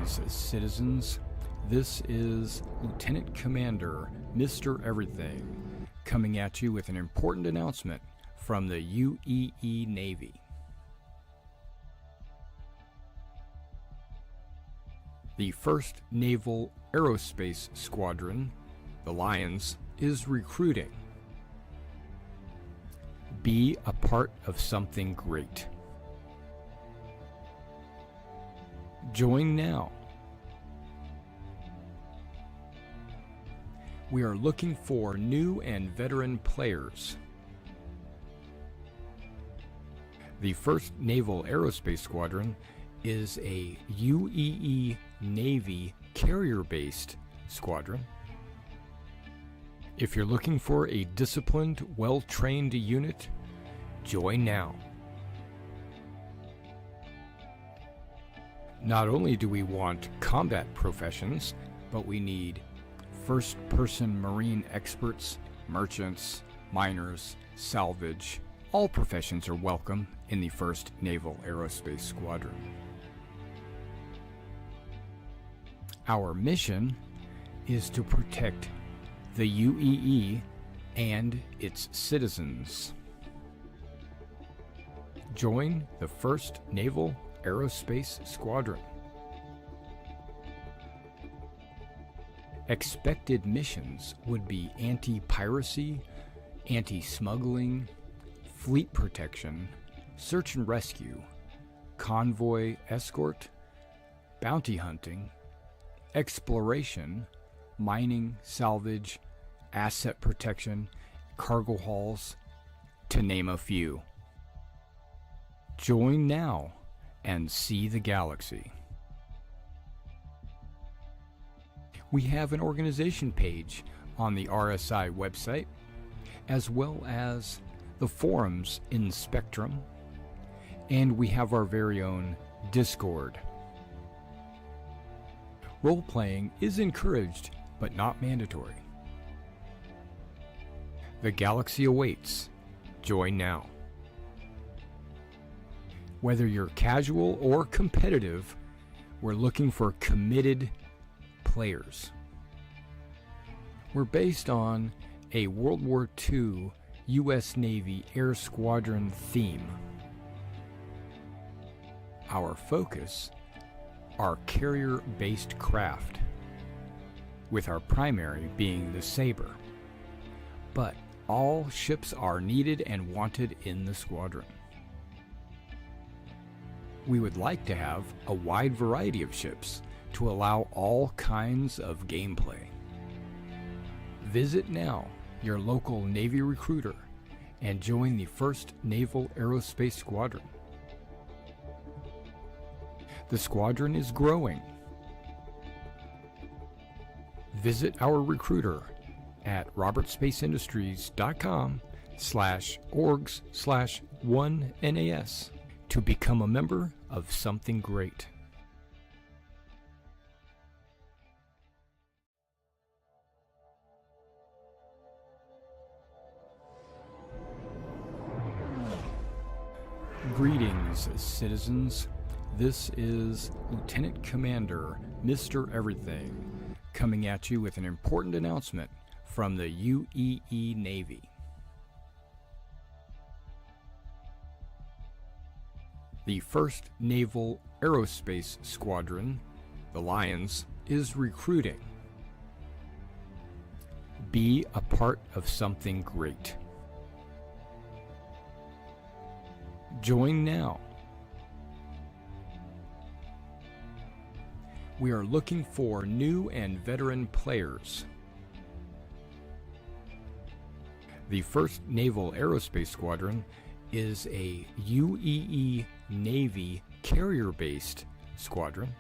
Greetings, citizens. This is Lieutenant Commander Mr. Everything coming at you with an important announcement from the UEE Navy. The 1st Naval Aerospace Squadron, the Lions, is recruiting. Be a part of something great. Join now. We are looking for new and veteran players. The 1st Naval Aerospace Squadron is a UEE Navy carrier-based squadron. If you're looking for a disciplined, well-trained unit, join now. Not only do we want combat professions, but we need first-person marine experts, merchants, miners, salvage. All professions are welcome in the 1st Naval Aerospace Squadron. Our mission is to protect the UEE and its citizens. Join the 1st Naval Aerospace Squadron. Expected missions would be anti-piracy, anti-smuggling, fleet protection, search and rescue, convoy escort, bounty hunting, exploration, mining, salvage, asset protection, cargo hauls, to name a few. Join now and see the galaxy. We have an organization page on the RSI website, as well as the forums in Spectrum, and we have our very own Discord. Role-playing is encouraged, but not mandatory. The galaxy awaits. Join now. Whether you're casual or competitive, we're looking for committed players. We're based on a World War II U.S. Navy Air Squadron theme. Our focus are carrier-based craft, with our primary being the Sabre. But all ships are needed and wanted in the squadron. We would like to have a wide variety of ships to allow all kinds of gameplay. Visit now your local Navy recruiter and join the 1st Naval Aerospace Squadron. The squadron is growing. Visit our recruiter at robertspaceindustriescom/orgs/1NAS to become a member of something great. Greetings, citizens. This is Lieutenant Commander Mr. Everything coming at you with an important announcement from the UEE Navy. The 1st Naval Aerospace Squadron, the Lions, is recruiting. Be a part of something great. Join now. We are looking for new and veteran players. The 1st Naval Aerospace Squadron is a UEE Navy carrier-based squadron.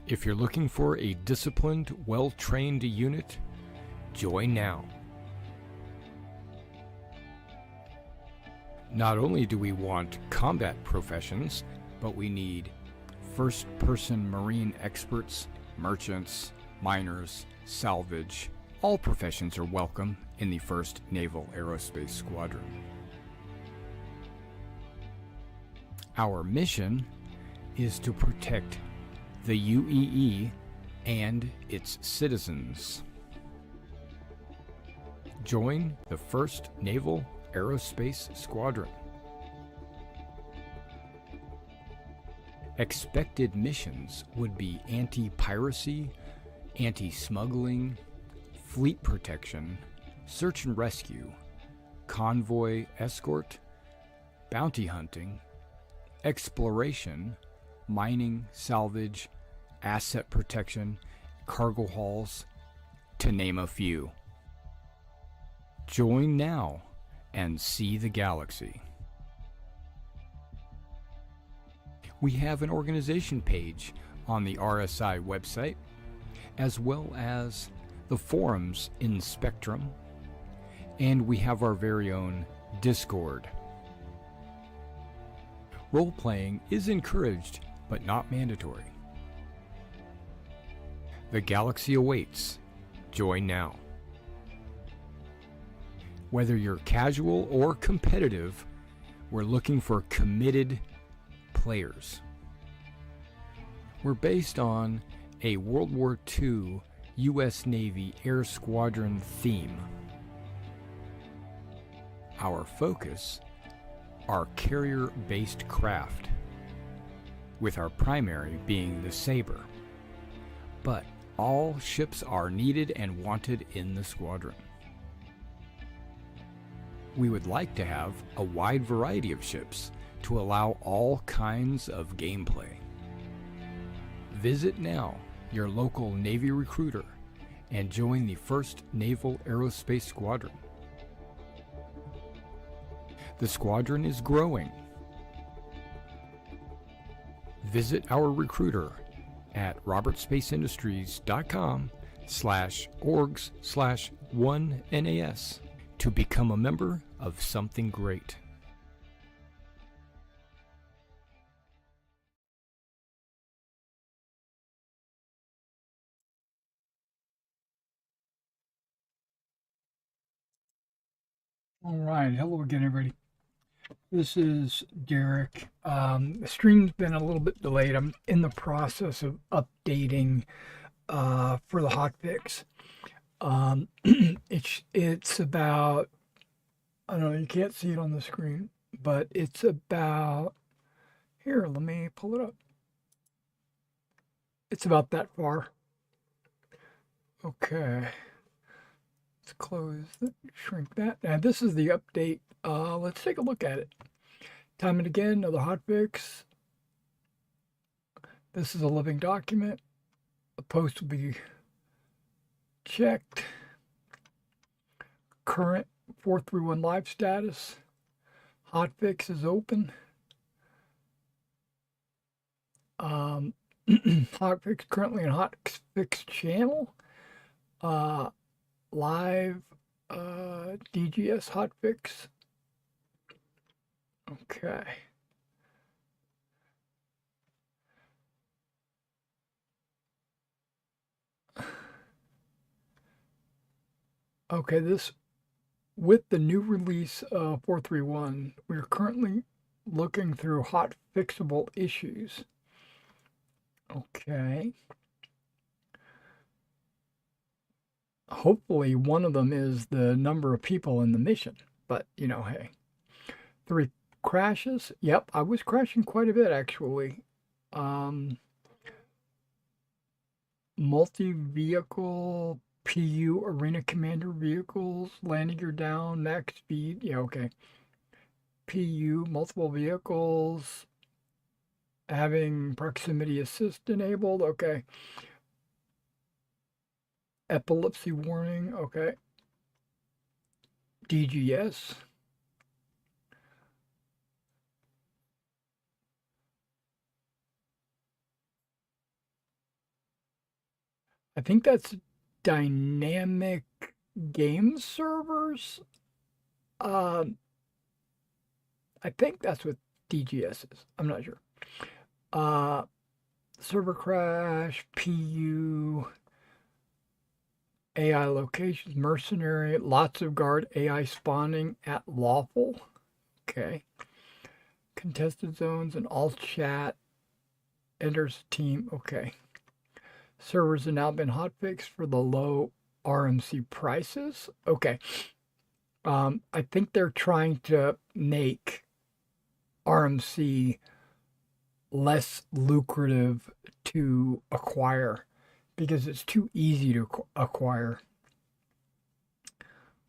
If you're looking for a disciplined, well-trained unit, join now. Not only do we want combat professions, but we need first-person marine experts, merchants, miners, salvage. All professions are welcome in the 1st Naval Aerospace Squadron. Our mission is to protect the UEE and its citizens. Join the 1st Naval Aerospace Squadron. Expected missions would be anti-piracy, anti-smuggling, fleet protection, search and rescue, convoy escort, bounty hunting, exploration, mining, salvage, asset protection, cargo hauls, to name a few. Join now and see the galaxy. We have an organization page on the RSI website, as well as the forums in Spectrum, and we have our very own Discord. Role-playing is encouraged, but not mandatory. The galaxy awaits. Join now. Whether you're casual or competitive, we're looking for committed players. We're based on a World War II U.S. Navy Air Squadron theme. Our focus are carrier-based craft, with our primary being the Sabre. But all ships are needed and wanted in the squadron. We would like to have a wide variety of ships to allow all kinds of gameplay. Visit now your local Navy recruiter and join the 1st Naval Aerospace Squadron. The squadron is growing. Visit our recruiter at robertspaceindustriescom/orgs/1NAS to become a member of something great. All right, hello again, everybody. This is Derek. The stream's been a little bit delayed. I'm in the process of updating for the hotfix. It's about, I don't know, you can't see it on the screen, but it's about, here, let me pull it up. It's about that far. Okay. Let's close that, shrink that. Now this is the update. Let's take a look at it. Time and again, another hotfix. This is a living document. The post will be checked. Current 431 live status. Hotfix is open. Hotfix currently in hotfix channel. Live DGS hotfix. Okay. Okay, this with the new release of 431, we're currently looking through hot fixable issues. Okay. Hopefully one of them is the number of people in the mission, but you know, hey. 3 crashes. Yep, I was crashing quite a bit actually. Multi-vehicle PU arena commander vehicles, landing gear down, max speed. Yeah, okay. PU, multiple vehicles, having proximity assist enabled. Okay. Epilepsy warning. Okay. DGS. I think that's dynamic game servers. I think that's what DGS is. I'm not sure. Server crash, PU, AI locations, mercenary, lots of guard, AI spawning at lawful. Okay. Contested zones and all chat. enters team. Okay. Servers have now been hotfixed for the low RMC prices. Okay. I think they're trying to make RMC less lucrative to acquire because it's too easy to acquire.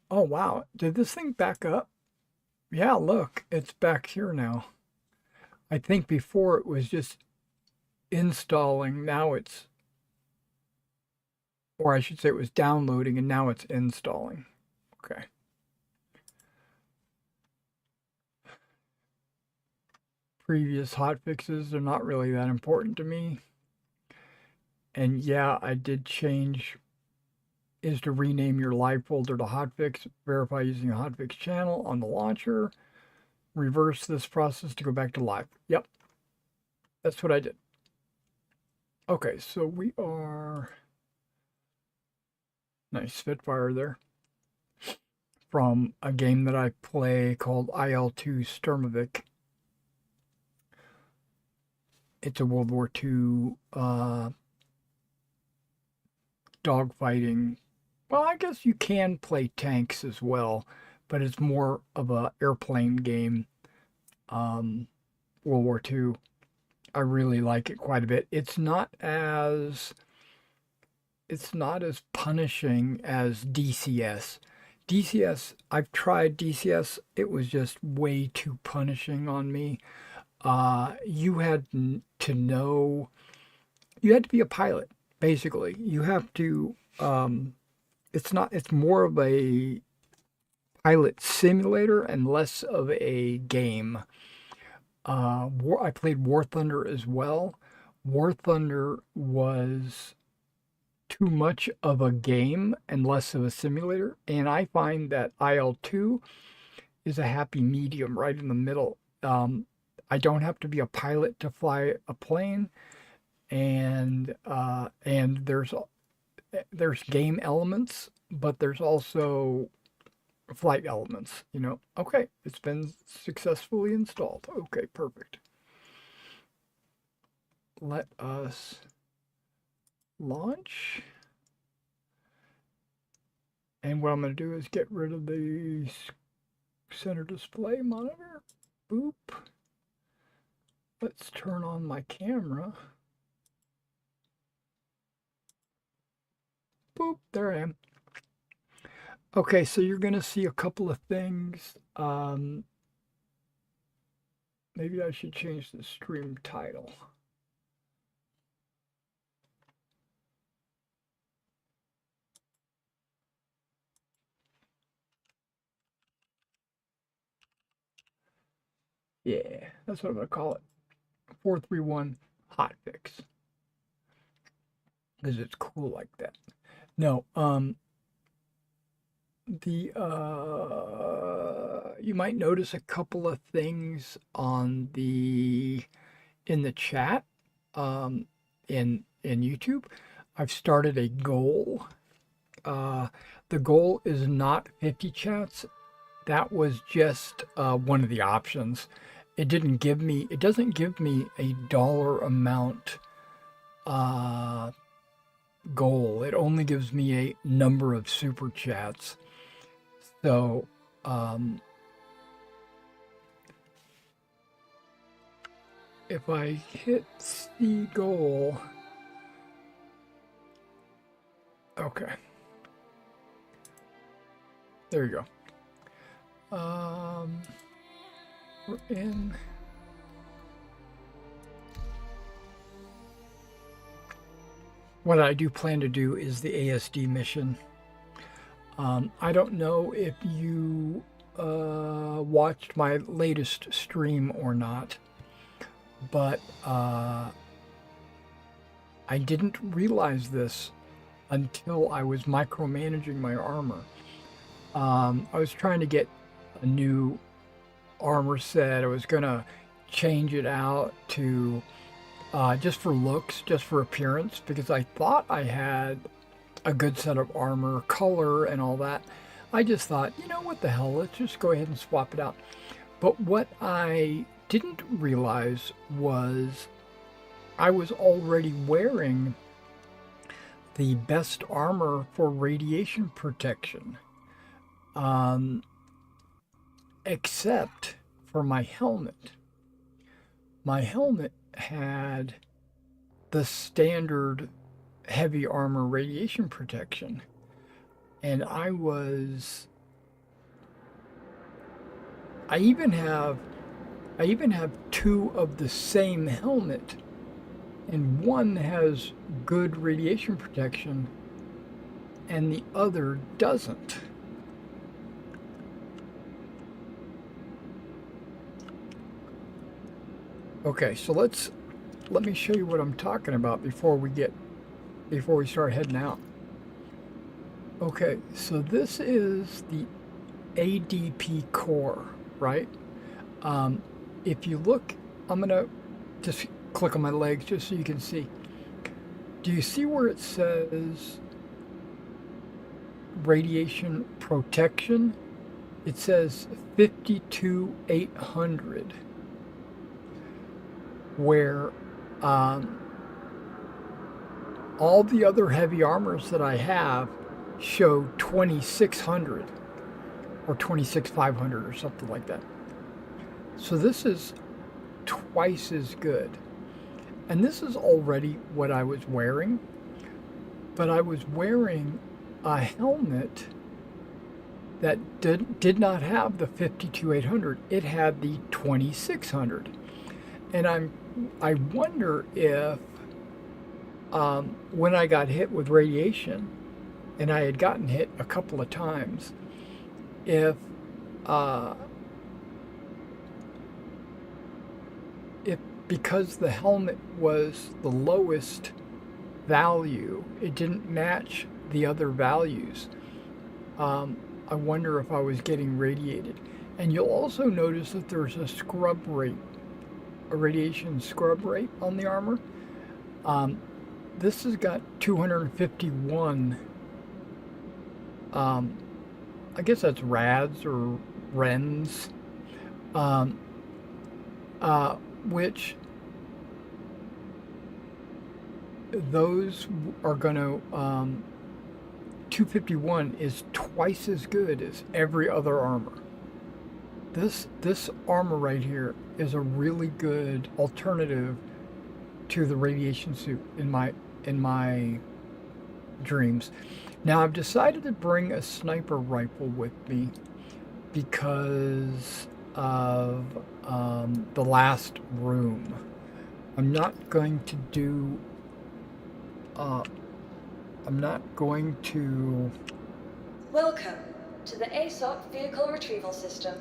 Oh, wow. Did this thing back up? Yeah, look, it's back here now. I think before it was just installing. Now it's, or I should say it was downloading and now it's installing. Okay. Previous hotfixes are not really that important to me. And yeah, I did change is to rename your live folder to hotfix, verify using a hotfix channel on the launcher, reverse this process to go back to live. Yep, that's what I did. Okay, so we are, nice Spitfire there, from a game that I play called IL-2 Sturmovik. It's a World War II dogfighting. Well, I guess you can play tanks as well, but it's more of a airplane game. World War II. I really like it quite a bit. It's not as punishing as DCS. DCS, I've tried DCS. It was just way too punishing on me. You had to know, you had to be a pilot, basically. You have to, it's more of a pilot simulator and less of a game. I played War Thunder as well. War Thunder was too much of a game and less of a simulator, and I find that IL-2 is a happy medium right in the middle. I don't have to be a pilot to fly a plane, and there's game elements, but there's also flight elements. Okay, it's been successfully installed. Okay, perfect. Let us launch. And what I'm going to do is get rid of the center display monitor. Boop. Let's turn on my camera. Boop, there I am. Okay, so you're going to see a couple of things. Maybe I should change the stream title. Yeah, that's what I'm going to call it. 431 hotfix. Because it's cool like that. No, you might notice a couple of things in the chat in YouTube. I've started a goal. The goal is not 50 chats. That was just one of the options. It doesn't give me a dollar amount goal. It only gives me a number of super chats. So if I hit the goal, okay, there you go. We're in. What I do plan to do is the ASD mission. I don't know if you watched my latest stream or not, but I didn't realize this until I was micromanaging my armor. I was trying to get a new armor set. I was gonna change it out to just for looks, just for appearance, because I thought I had a good set of armor, color, and all that. I just thought, what the hell, let's just go ahead and swap it out. But what I didn't realize was I was already wearing the best armor for radiation protection, except for my helmet. My helmet had the standard heavy armor radiation protection, and I even have two of the same helmet, and one has good radiation protection and the other doesn't. Okay, so let me show you what I'm talking about before we start heading out. Okay, so this is the ADP core, right? If you look, I'm gonna just click on my legs just so you can see. Do you see where it says radiation protection? It says 52,800, where all the other heavy armors that I have show 2,600 or 26,500 or something like that. So this is twice as good. And this is already what I was wearing, but I was wearing a helmet that did not have the 52,800. It had the 2,600. And I wonder if when I got hit with radiation, and I had gotten hit a couple of times, if because the helmet was the lowest value, it didn't match the other values. I wonder if I was getting radiated. And you'll also notice that there's a scrub rate, a radiation scrub rate on the armor. This has got 251. I guess that's rads or rens, which those are going to 251 is twice as good as every other armor. This armor right here is a really good alternative to the radiation suit in my dreams. Now I've decided to bring a sniper rifle with me because of the last room. I'm not going to do Welcome to the ASOC Vehicle Retrieval System.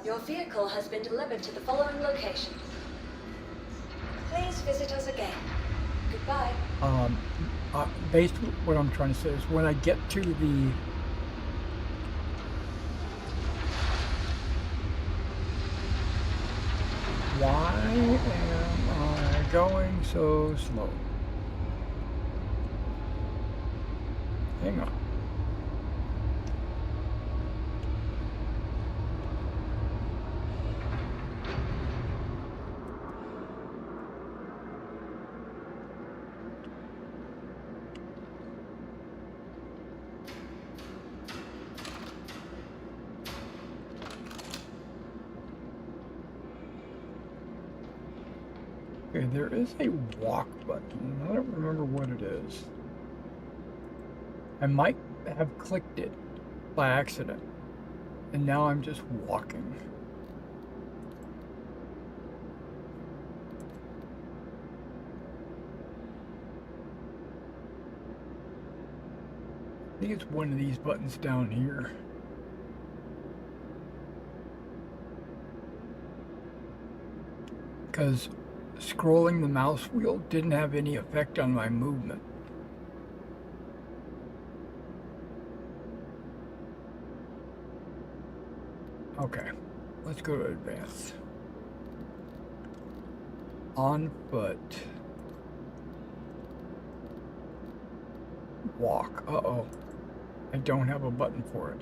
Your vehicle has been delivered to the following location. Please visit us again. Goodbye. Basically what I'm trying to say is when I get to the why am I going so slow? Hang on. Okay, there is a walk button. I don't remember what it is. I might have clicked it by accident, and now I'm just walking. I think it's one of these buttons down here. Because scrolling the mouse wheel didn't have any effect on my movement. Okay, let's go to advanced. On foot. Walk. Uh-oh. I don't have a button for it.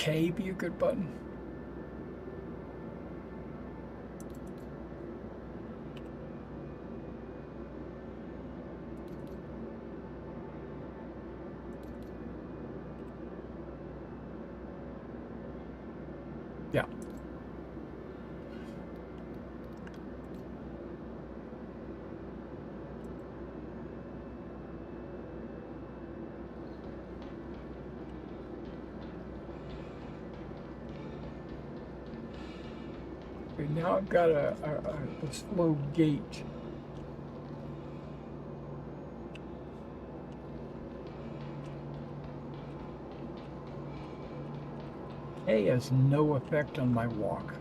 K be a good button? Yeah. Okay, now I've got a slow gate. K has no effect on my walk.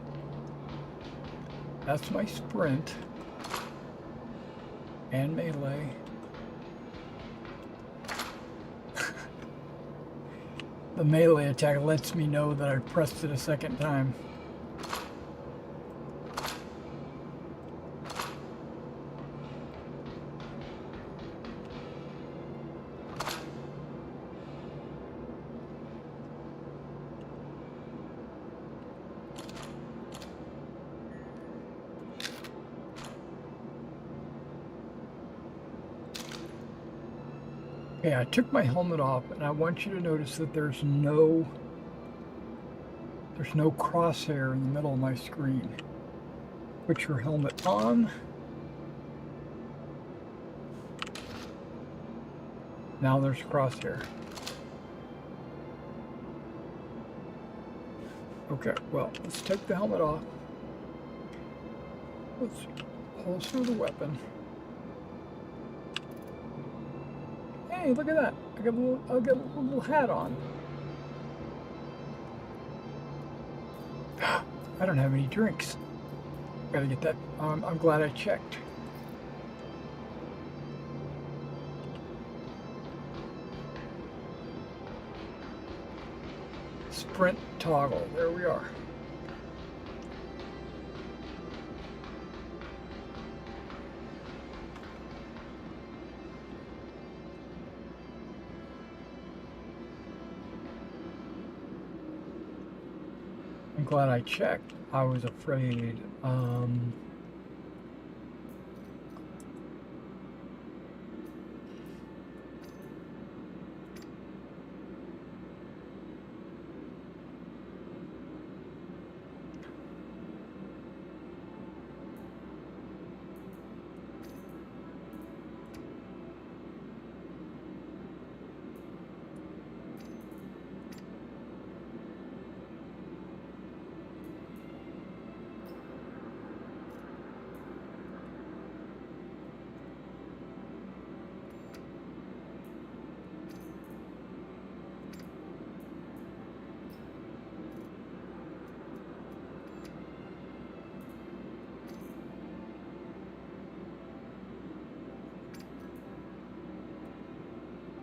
That's my sprint and melee. The melee attack lets me know that I pressed it a second time. Okay, I took my helmet off, and I want you to notice that there's no crosshair in the middle of my screen. Put your helmet on. Now there's a crosshair. Okay, well, let's take the helmet off. Let's holster the weapon. Hey, look at that! I got a little hat on. I don't have any drinks. Gotta get that. I'm glad I checked. Sprint toggle. There we are. I'm glad I checked. I was afraid.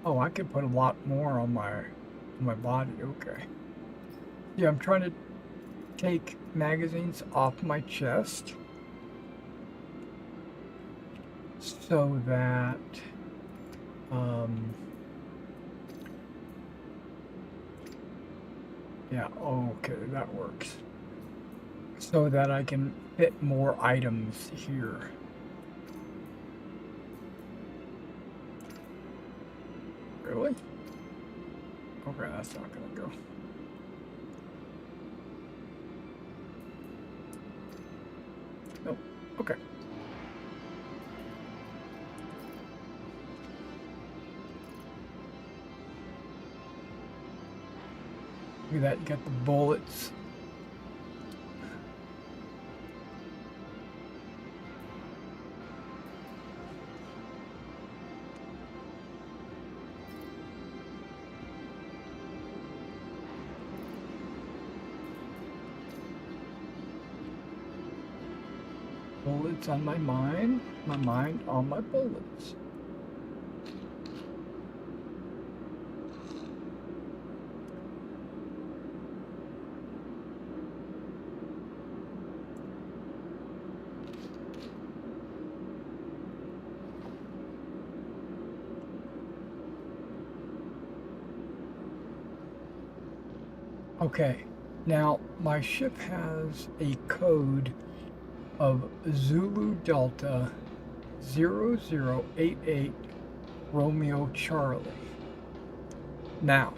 Oh, I could put a lot more on my body. Okay. Yeah, I'm trying to take magazines off my chest so that yeah, okay, that works. So that I can fit more items here. Really? Okay, that's not gonna go. Nope. Okay. Look at that, you got the bullets. Bullets on my mind on my bullets. Okay, now my ship has a code of Zulu Delta 0088 Romeo Charlie. Now,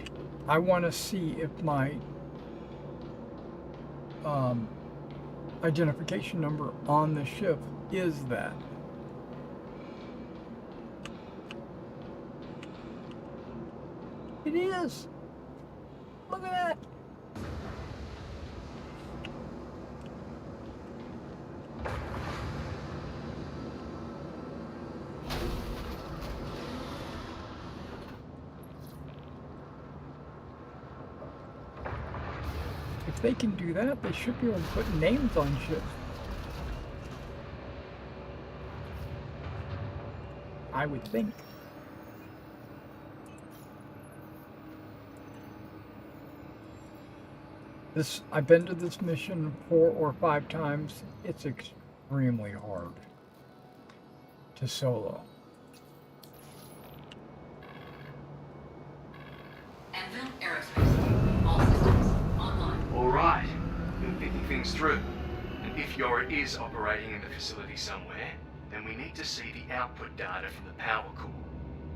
I want to see if my identification number on the ship is that. It is! Look at that! If they can do that, they should be able to put names on ships. I would think. I've been to this mission 4 or 5 times. It's extremely hard to solo. Anvil Aerospace. All systems online. All right, we're picking things through. And if Yora is operating in the facility somewhere, then we need to see the output data from the power core.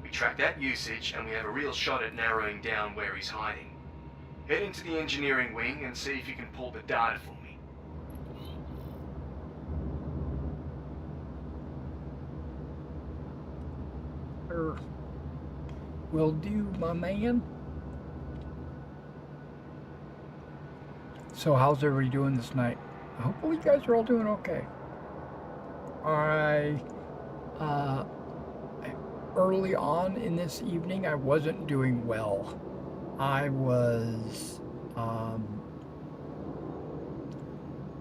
We track that usage and we have a real shot at narrowing down where he's hiding. Head into the engineering wing and see if you can pull the data for me. Will do, my man. So how's everybody doing this night? Hopefully you guys are all doing okay. Early on in this evening, I wasn't doing well. I was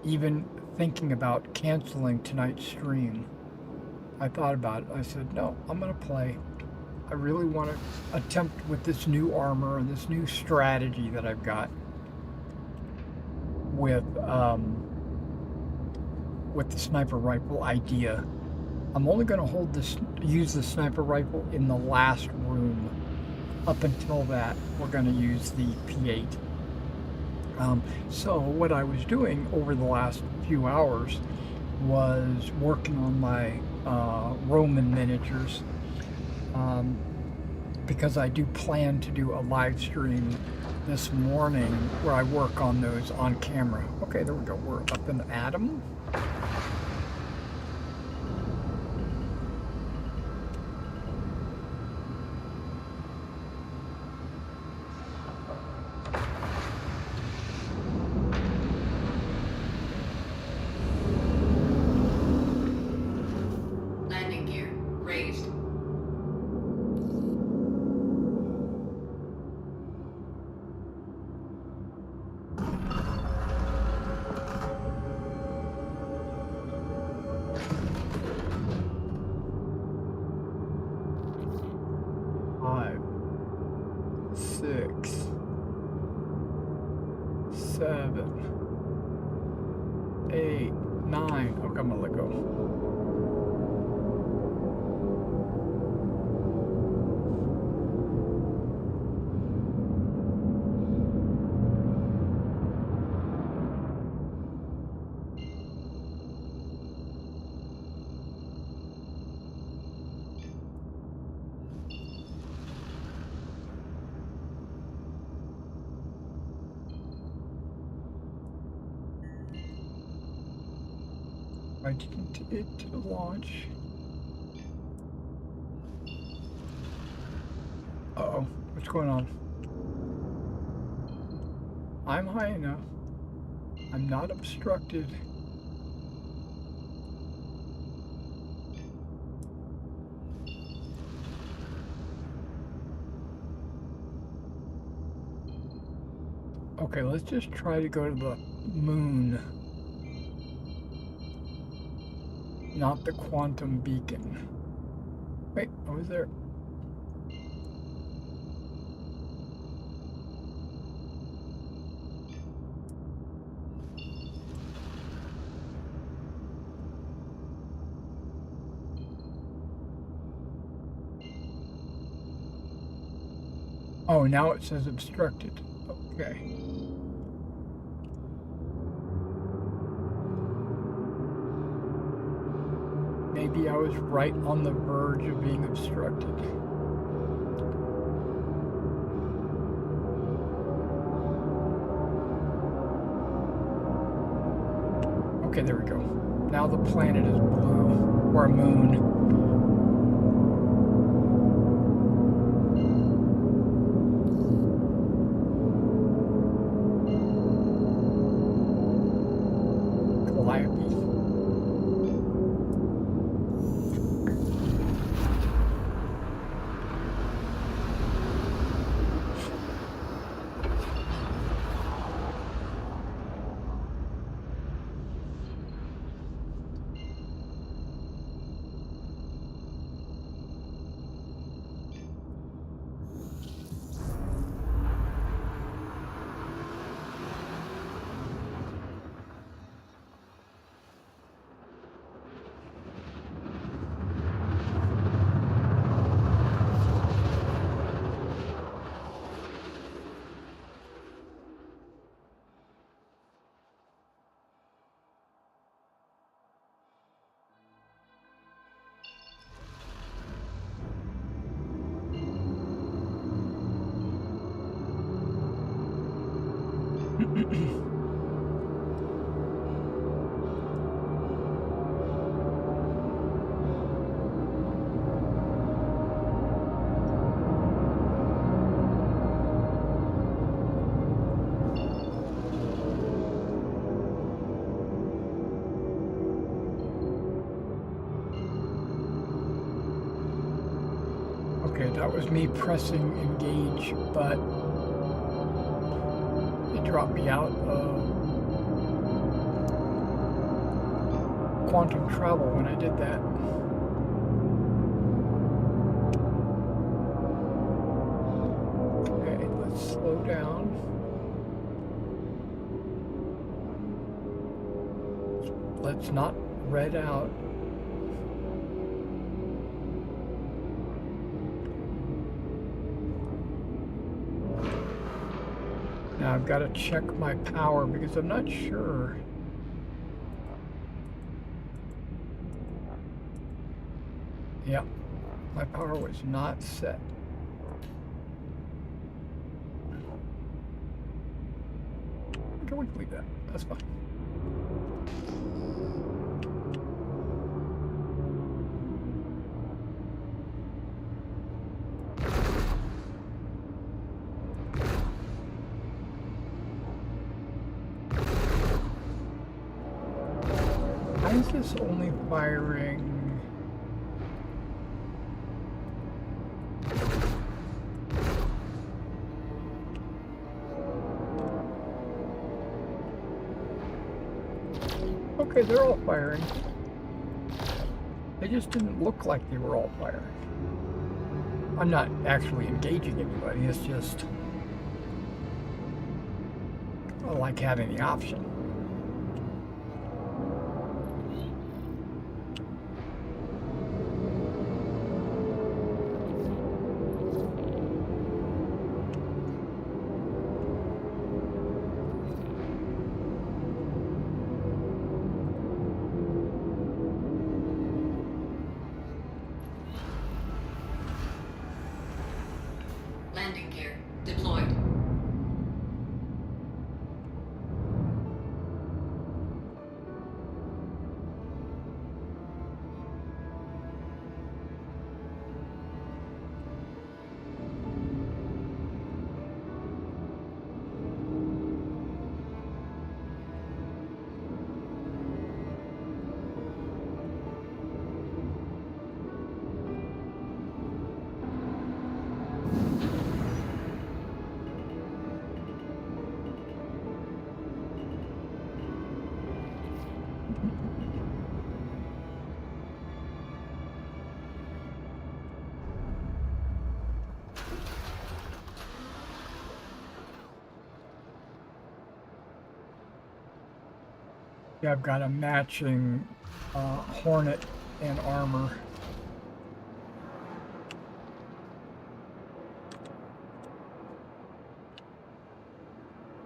even thinking about canceling tonight's stream. I thought about it. I said, no, I'm going to play. I really want to attempt with this new armor and this new strategy that I've got with the sniper rifle idea. I'm only going to use the sniper rifle in the last room. Up until that, we're going to use the P8. So what I was doing over the last few hours was working on my Roman miniatures, because I do plan to do a live stream this morning where I work on those on camera. Okay, there we go. We're up in Adam. Landing gear raised. Five, 6, 7, 8, 9. Okay, I'm gonna let go. I didn't hit to launch. Uh-oh, what's going on? I'm high enough. I'm not obstructed. Okay, let's just try to go to the moon. Not the quantum beacon. Wait, I was there. Oh, now it says obstructed. Okay. maybe I was right on the verge of being obstructed. Okay, there we go. Now the planet is blue, or a moon. Okay, that was me pressing engage, but it dropped me out of quantum travel when I did that. Okay, let's slow down. Let's not red out. Now I've got to check my power because I'm not sure. Yep, my power was not set. Okay, we can leave that. That's fine. Why is this only firing? Okay, they're all firing. They just didn't look like they were all firing. I'm not actually engaging anybody, it's just I like having the option. Landing gear deployed. Yeah, I've got a matching Hornet and armor.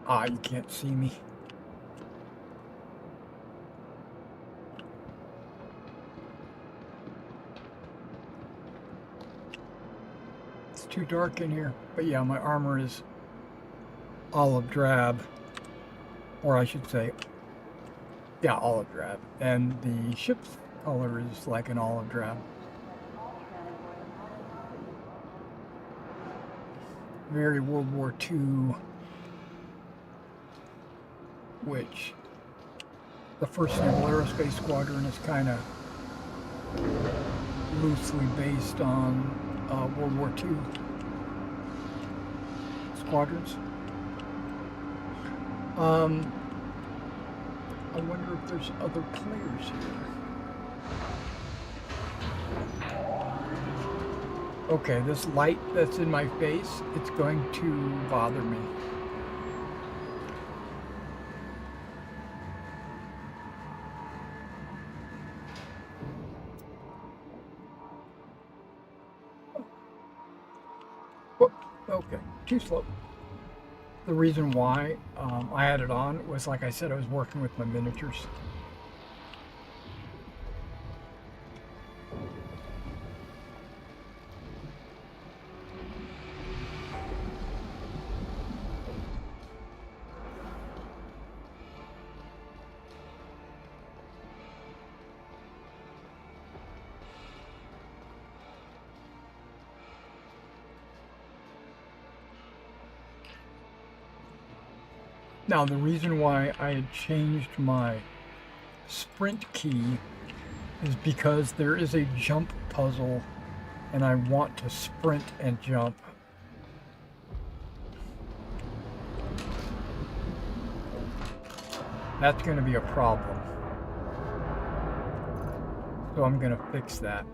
Ah, you can't see me. It's too dark in here. But yeah, my armor is olive drab. Or I should say, yeah, olive drab. And the ship's color is like an olive drab. Very World War II, which the 1st Naval Aerospace Squadron is kind of loosely based on World War II squadrons. I wonder if there's other players here. Okay, this light that's in my face, it's going to bother me. Whoop, okay, too slow. The reason why I had it on was, like I said, I was working with my miniatures. Now, the reason why I had changed my sprint key is because there is a jump puzzle and I want to sprint and jump. That's going to be a problem. So I'm going to fix that.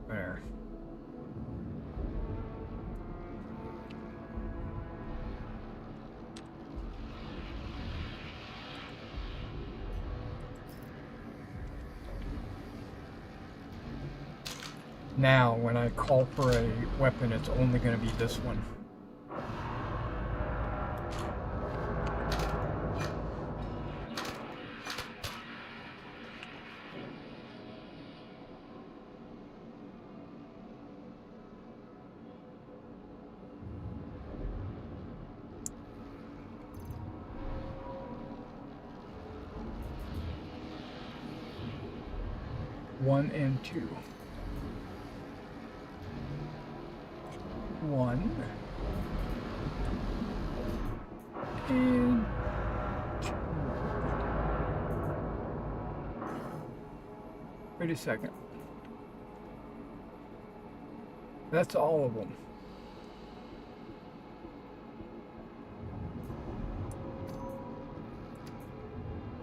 There. Now, when I call for a weapon, it's only going to be this one. One and two. One and two. Wait a second. That's all of them.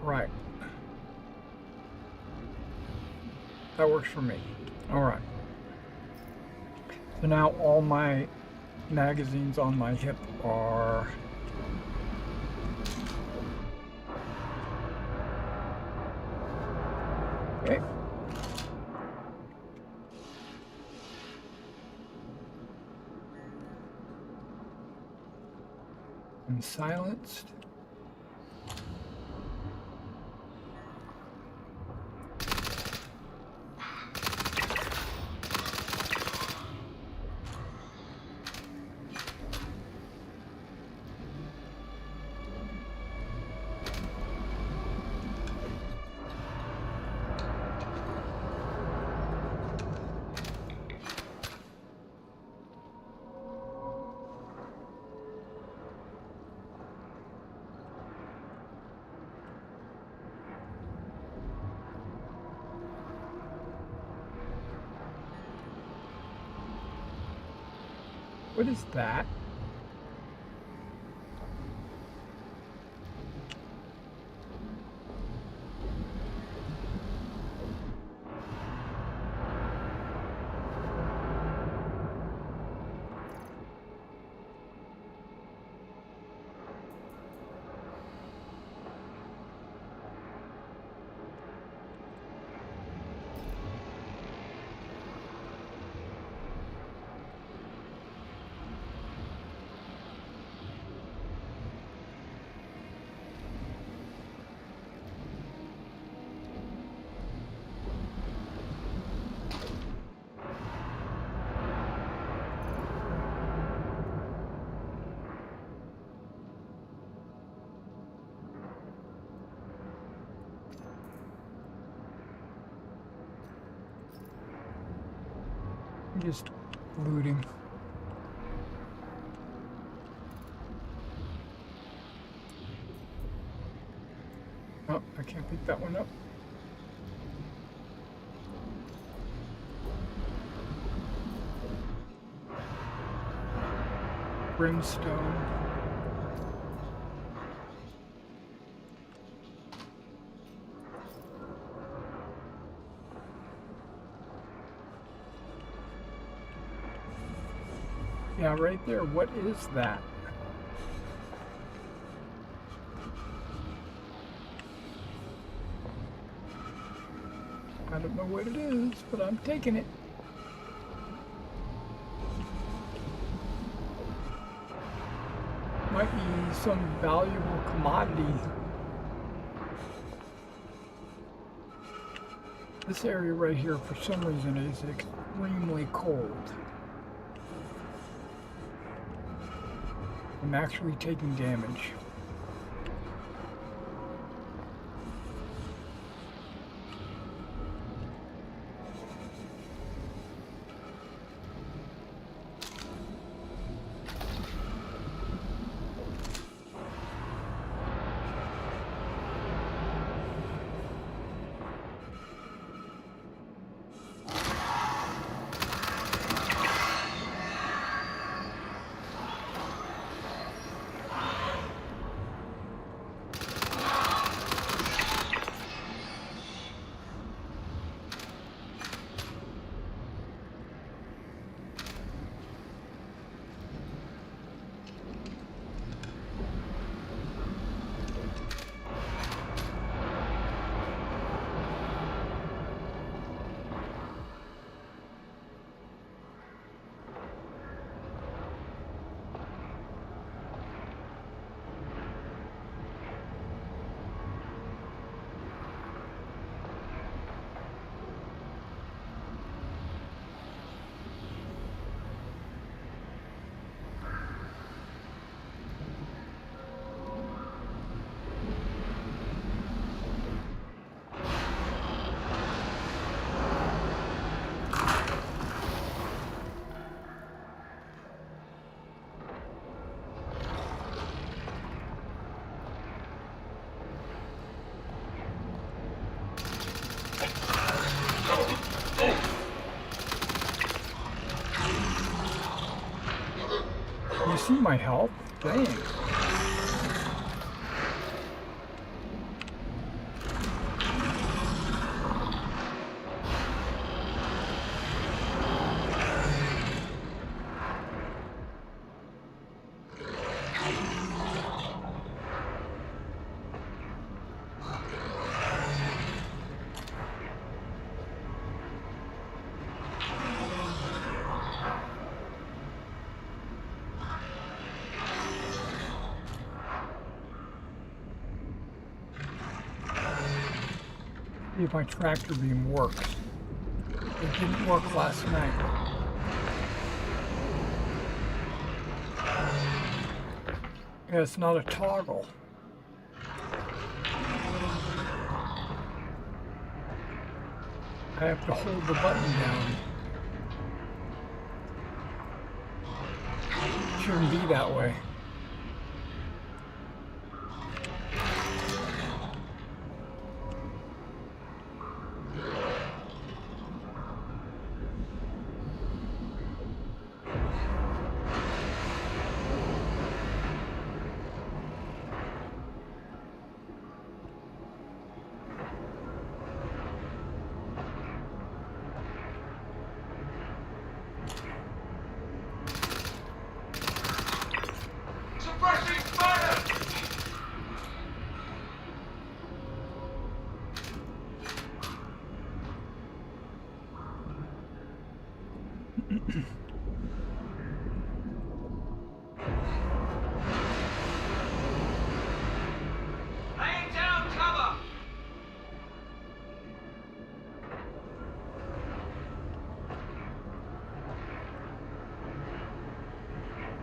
Right. That works for me. All right. So now all my magazines on my hip are okay. And silenced. What is that? Just looting. Oh, I can't pick that one up. Brimstone. Yeah, right there. What is that? I don't know what it is, but I'm taking it. Might be some valuable commodity. This area right here, for some reason, is extremely cold. I'm actually taking damage. You see my health? Dang. See if my tractor beam works. It didn't work last night. Yeah, it's not a toggle. I have to hold the button down. Shouldn't be that way.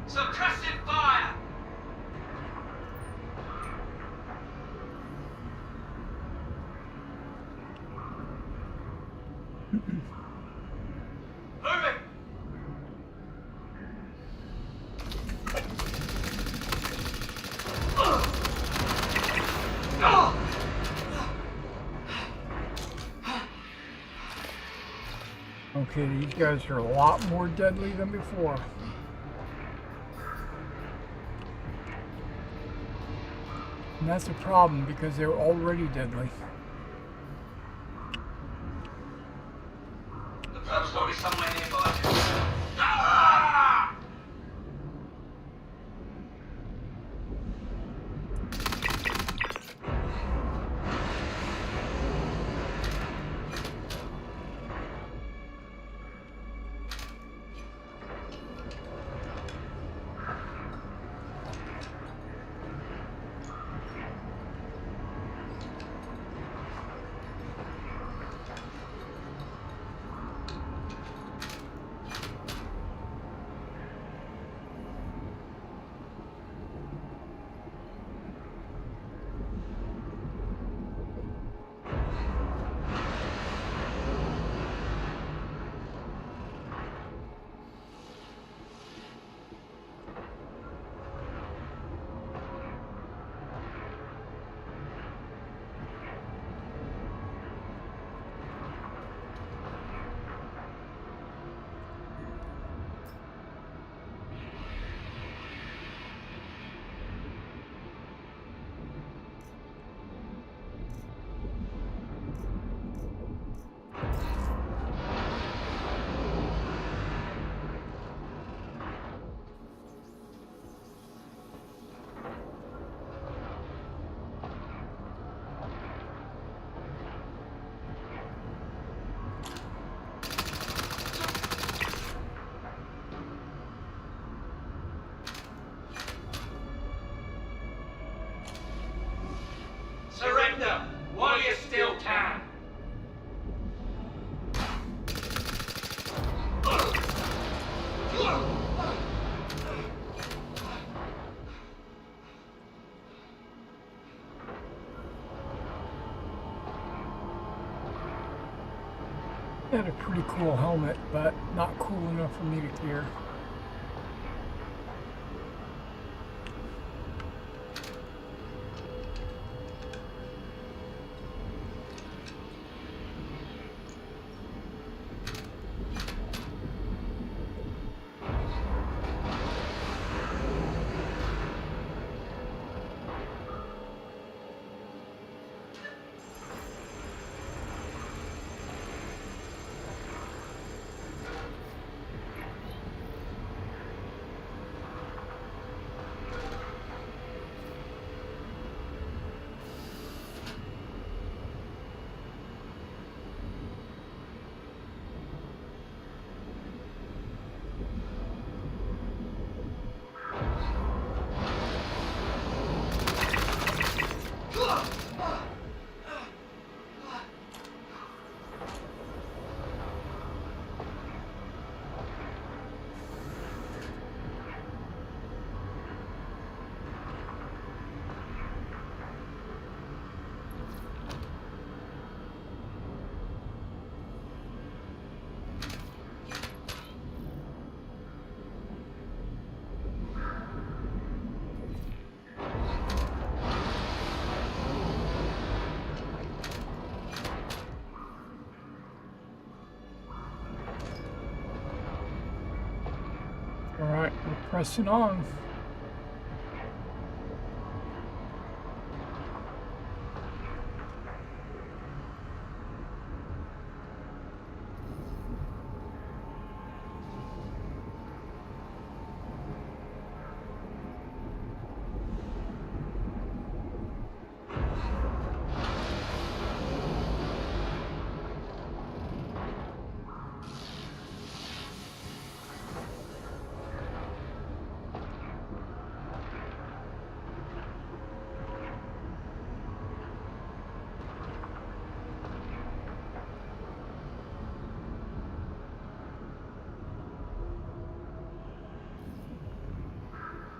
Suppressive fire! Moving! Okay, these guys are a lot more deadly than before. And that's a problem because they're already deadly. The first story somewhere nearby. Surrender while you still can. They had a pretty cool helmet, but not cool enough for me to care. Alright, we're pressing on.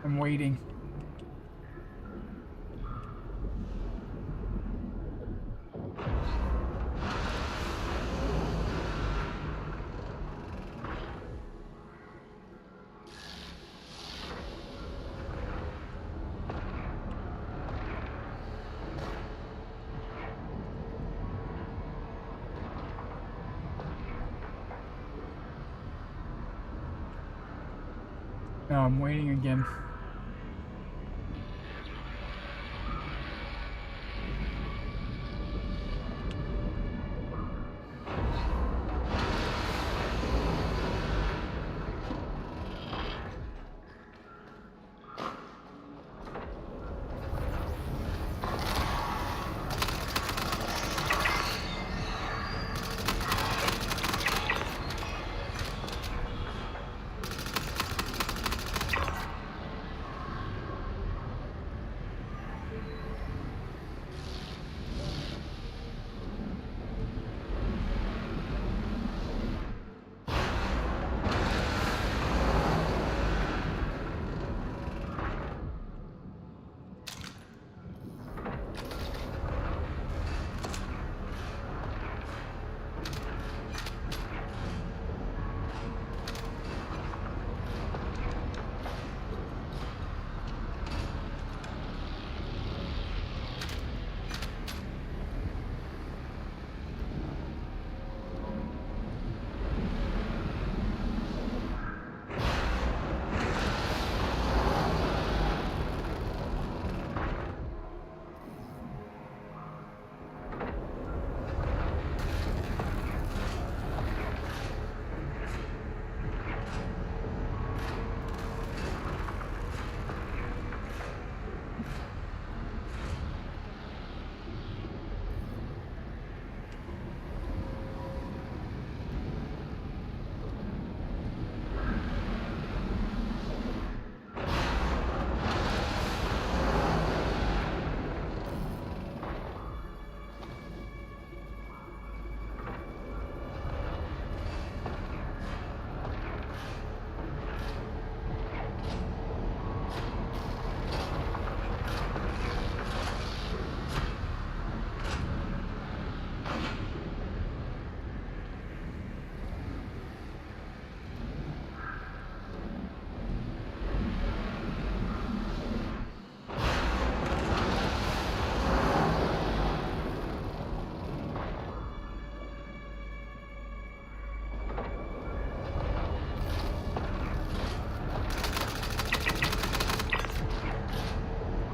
I'm waiting. Now I'm waiting again.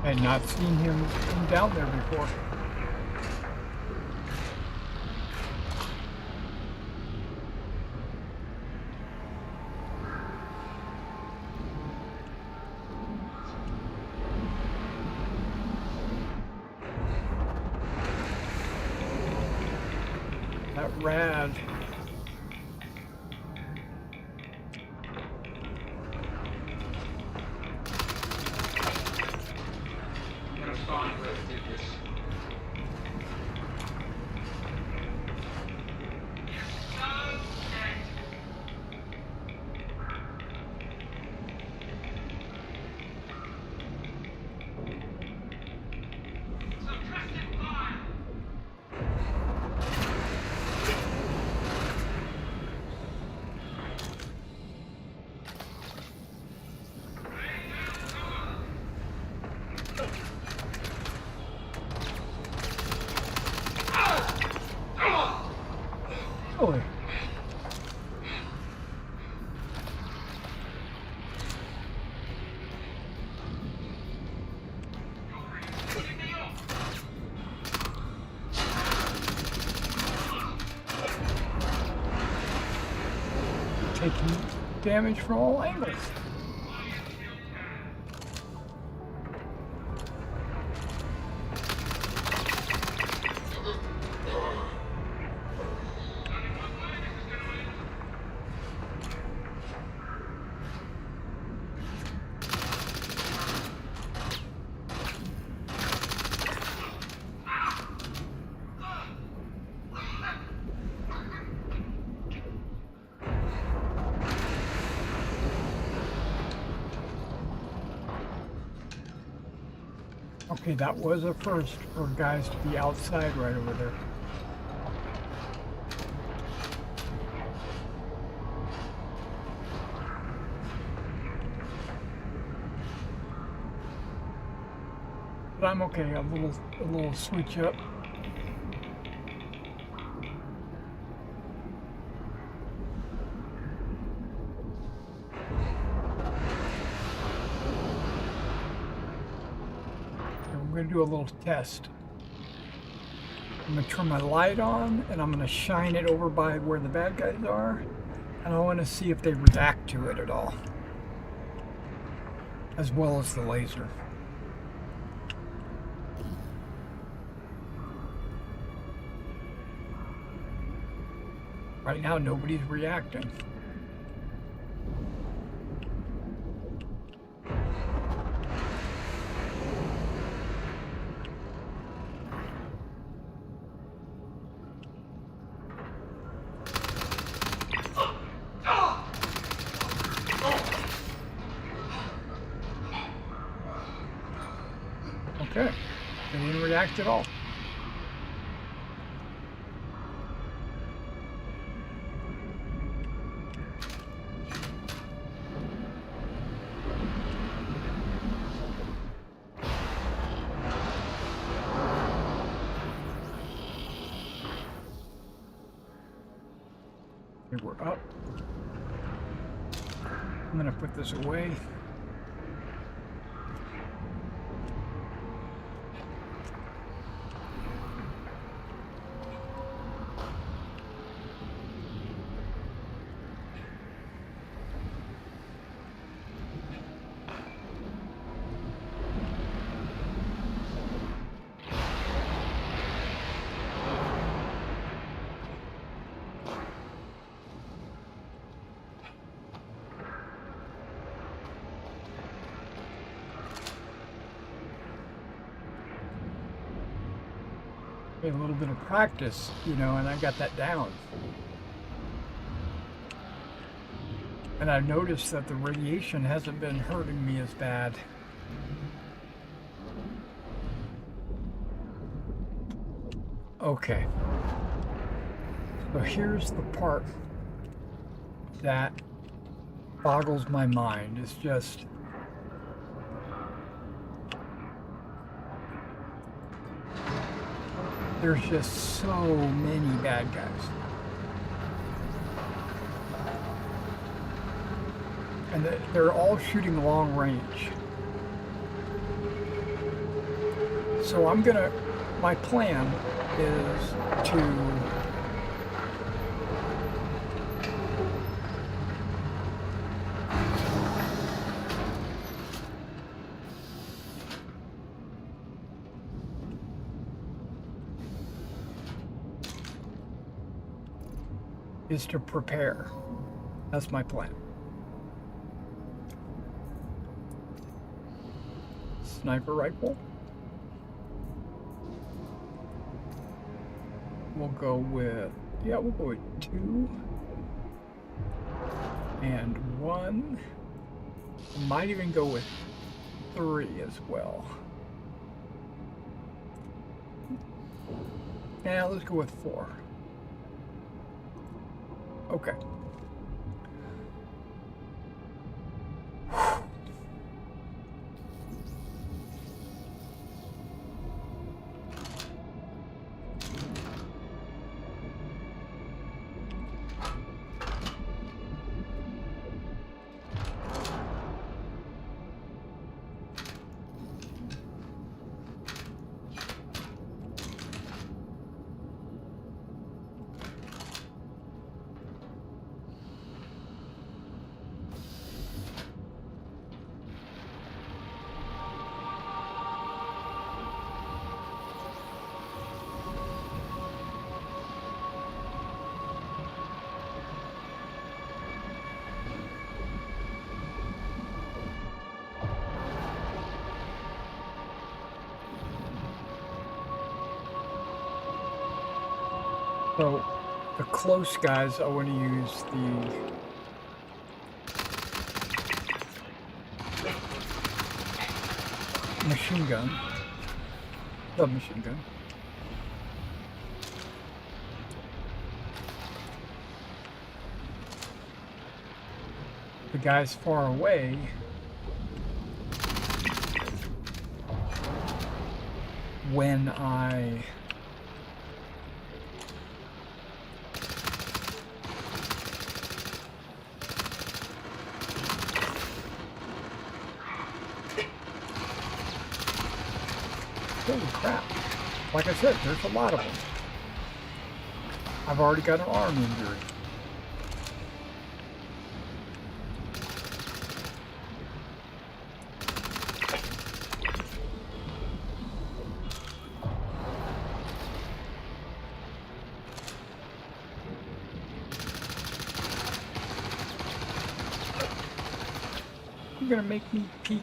I had not seen him come down there before. That rad. Gonna find where it did this. So dead. Suppressive fire. Really? Taking damage from all angles. Okay, that was a first for guys to be outside right over there. But I'm okay, a little switch up. going to do a little test. I'm going to turn my light on, and I'm going to shine it over by where the bad guys are, and I want to see if they react to it at all, as well as the laser. Right now, nobody's reacting. Okay, they didn't react at all. Okay, we're up. I'm gonna put this away. A little bit of practice, you know, and I got that down. And I've noticed that the radiation hasn't been hurting me as bad. Okay. So here's the part that boggles my mind. It's just there's just so many bad guys. And they're all shooting long range. So my plan is to prepare. That's my plan. Sniper rifle. We'll go with 2 and 1. Might even go with 3 as well. Yeah, let's go with 4. Okay. So, the close guys, I want to use the machine gun, submachine gun. The guys far away, when I Holy crap. Like I said, there's a lot of them. I've already got an arm injury. You're gonna make me peek.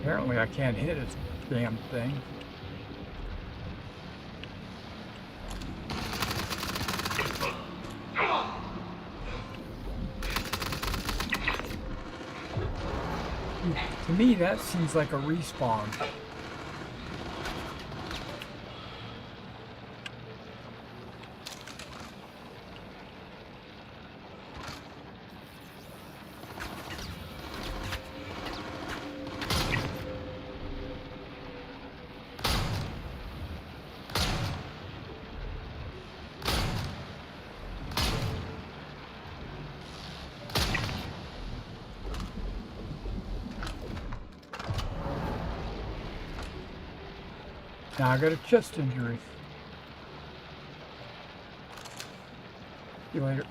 Apparently I can't hit a damn thing. To me, that seems like a respawn. Now I got a chest injury. See you later.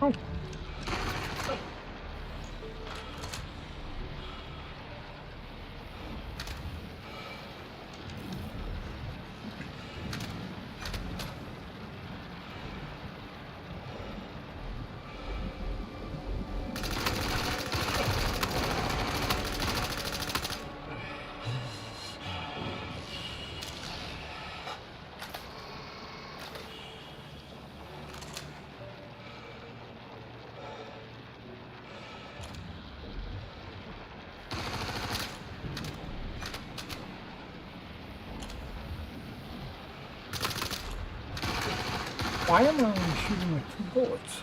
Oh. Why am I only shooting with 2 bullets?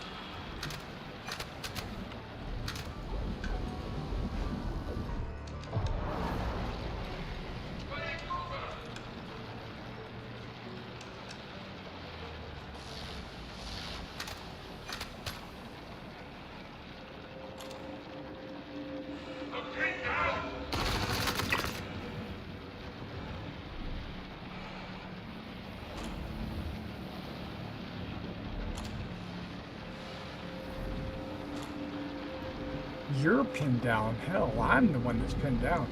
You're pinned down. Hell, I'm the one that's pinned down.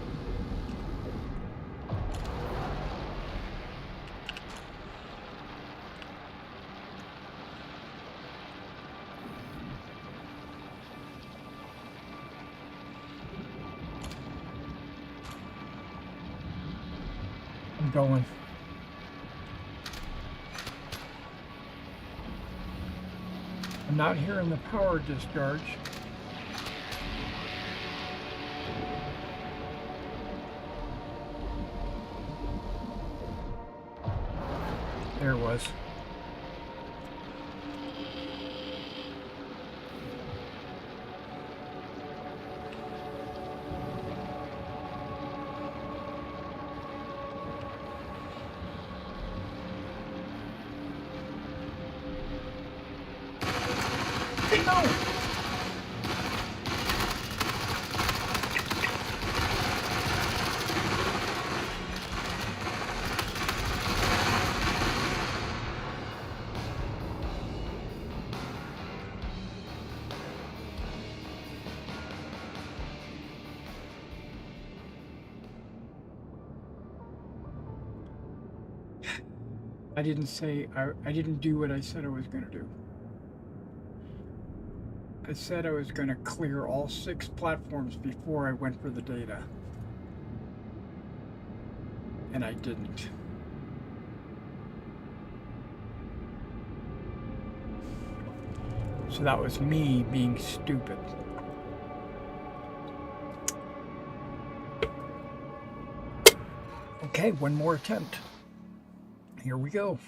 I'm going. I'm not hearing the power discharge. There it was. No! I didn't do what I said I was going to do. I said I was going to clear all 6 platforms before I went for the data. And I didn't. So that was me being stupid. Okay, one more attempt. Here we go.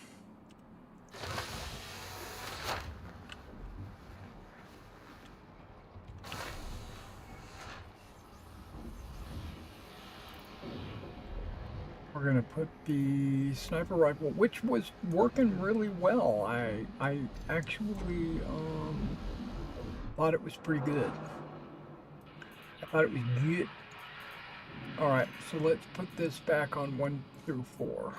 We're gonna put the sniper rifle, which was working really well. I actually thought it was pretty good. I thought it was good. All right, so let's put this back on 1 through 4.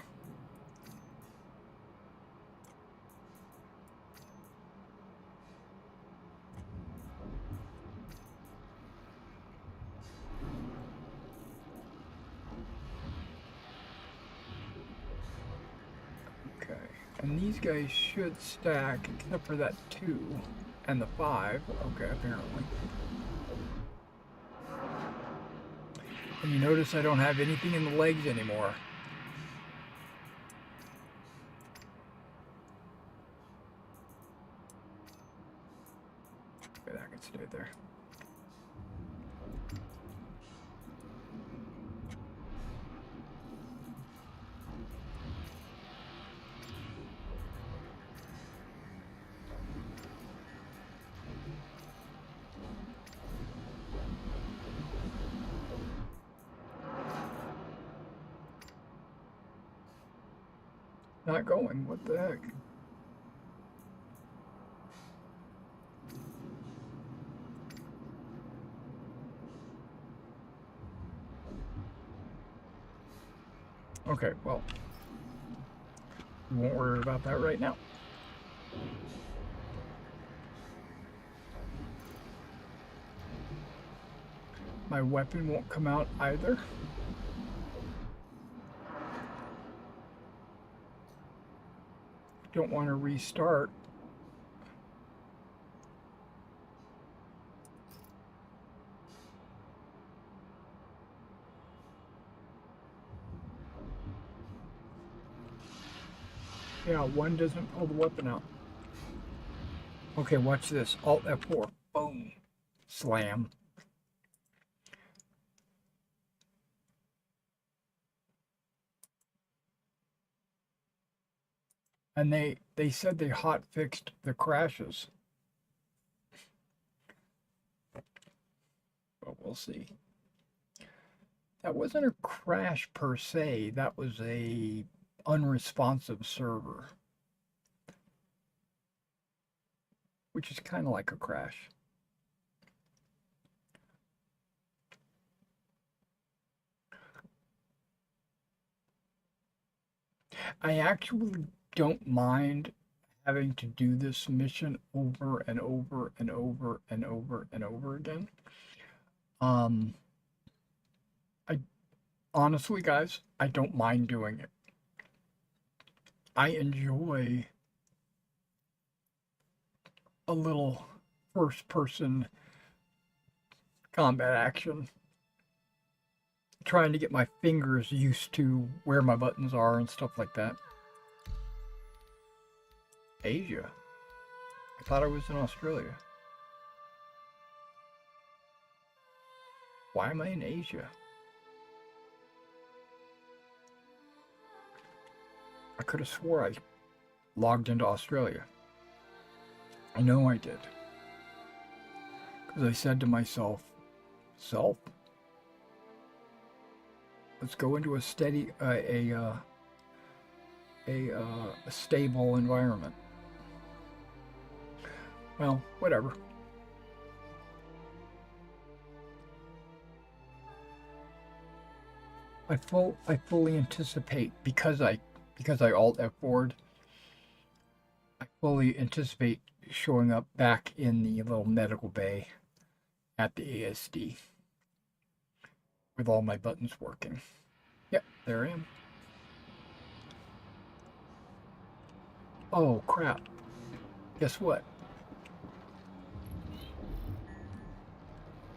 Okay, and these guys should stack except for that 2 and the 5. Okay, apparently. And you notice I don't have anything in the legs anymore. Okay, that can stay there. Not going, what the heck? Okay, well, we won't worry about that right now. My weapon won't come out either. Don't want to restart. Yeah, 1 doesn't pull the weapon out. Okay, watch this. Alt F4. Boom. Slam. And they said they hot fixed the crashes. But we'll see. That wasn't a crash per se. That was a unresponsive server. Which is kind of like a crash. I actually don't mind having to do this mission over and over and over and over and over again. I honestly, guys, I don't mind doing it. I enjoy a little first-person combat action. Trying to get my fingers used to where my buttons are and stuff like that. Asia. I thought I was in Australia. Why am I in Asia? I could have swore I logged into Australia. I know I did. Because I said to myself, let's go into a steady, a stable environment. Well, whatever. I fully anticipate because I alt F4'd, I fully anticipate showing up back in the little medical bay at the ASD with all my buttons working. Yep, there I am. Oh crap. Guess what?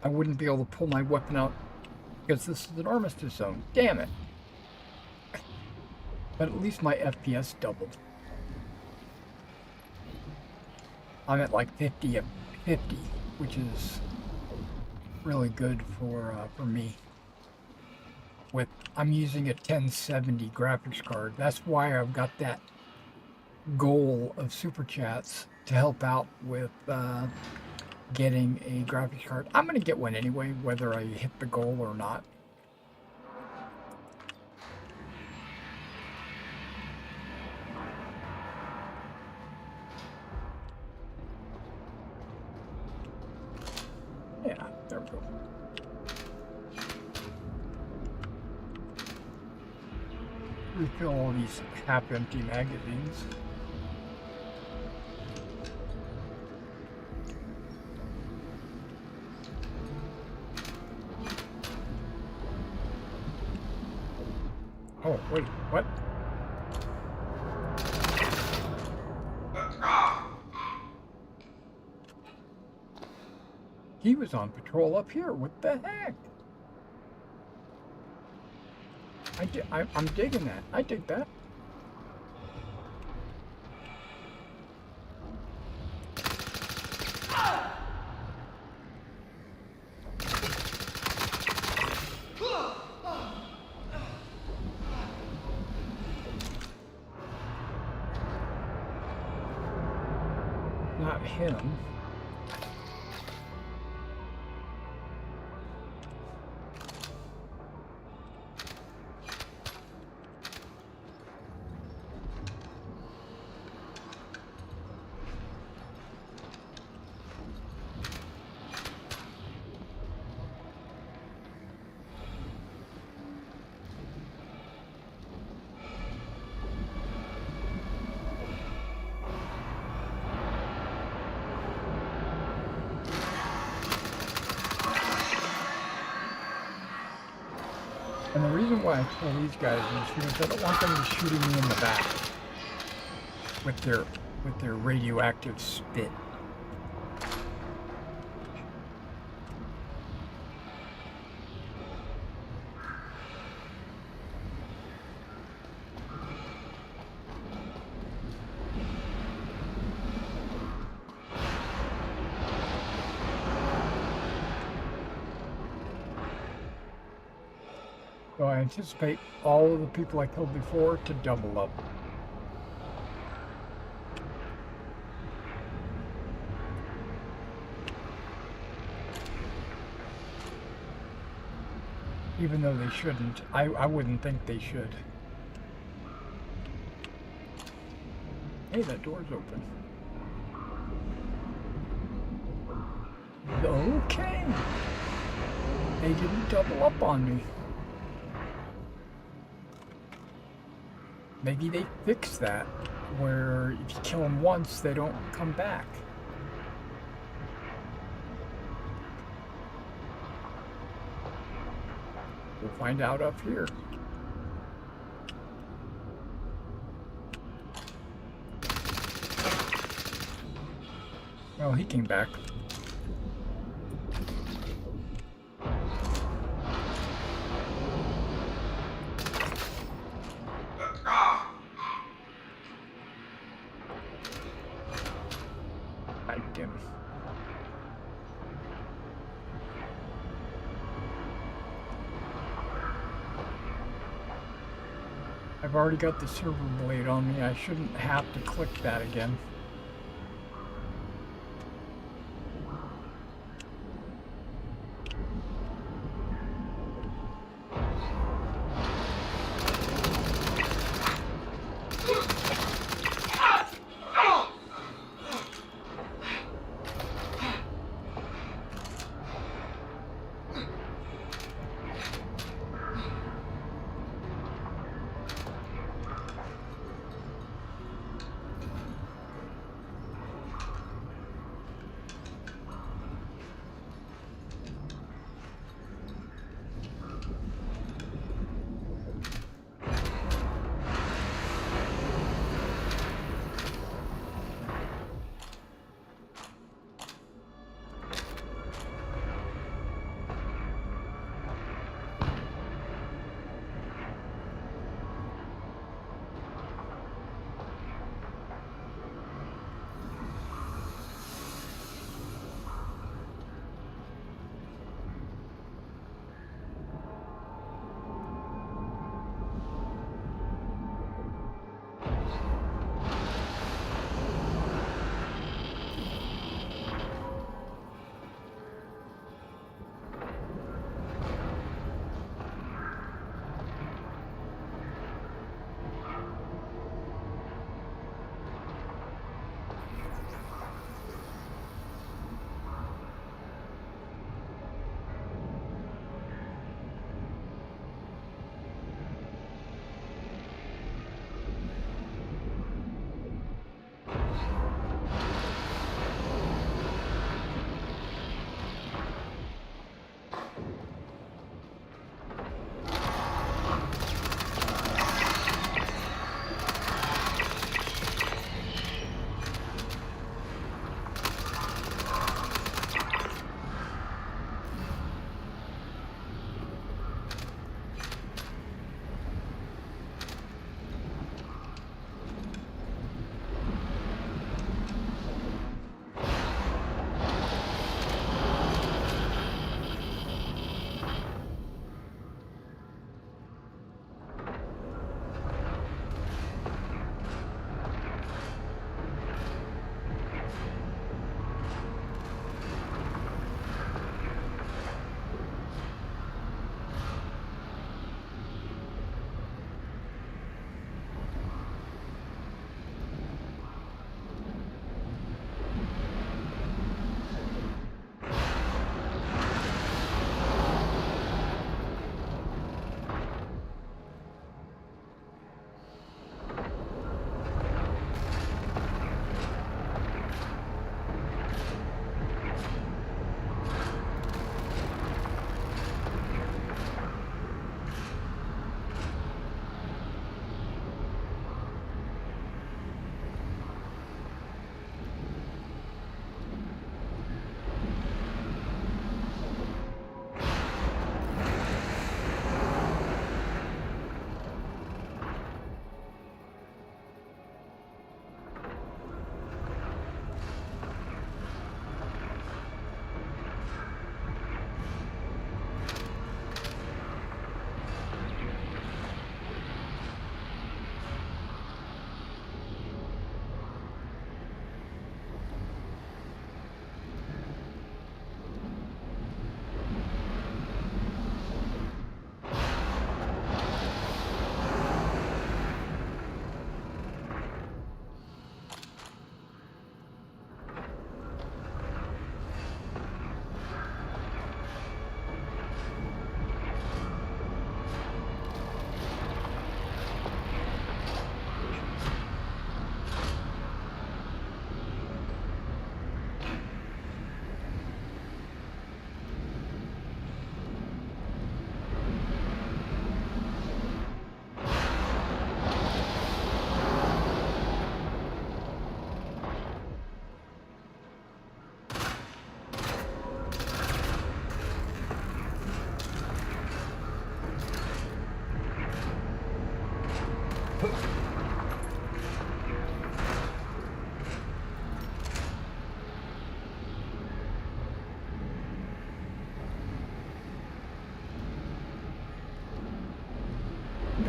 I wouldn't be able to pull my weapon out because this is an armistice zone. Damn it. But at least my FPS doubled. I'm at like 50 of 50, which is really good for me. I'm using a 1070 graphics card. That's why I've got that goal of super chats to help out with getting a graphics card. I'm gonna get one anyway, whether I hit the goal or not. Yeah, there we go. Refill all these half-empty magazines. Oh, wait, what? He was on patrol up here. What the heck? I'm digging that. I dig that. Not him. And the reason why I kill these guys is because I don't want them shooting me in the back with their radioactive spit. So I anticipate all of the people I killed before to double up. Even though they shouldn't. I wouldn't think they should. Hey, that door's open. Okay. They didn't double up on me. Maybe they fixed that, where if you kill them once, they don't come back. We'll find out up here. Well, he came back. I've already got the server blade on me. I shouldn't have to click that again.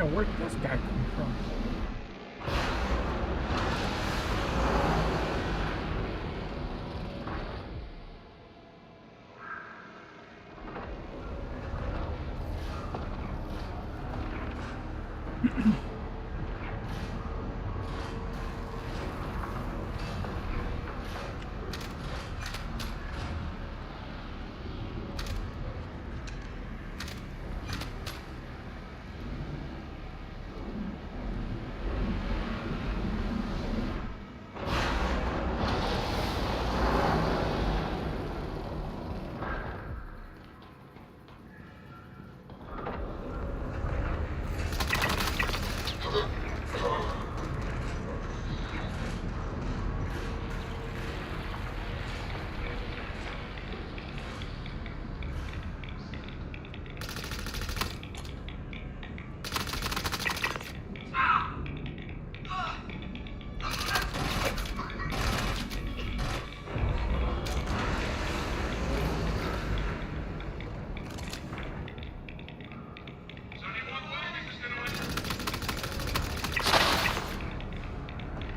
Yeah, where did this guy come from?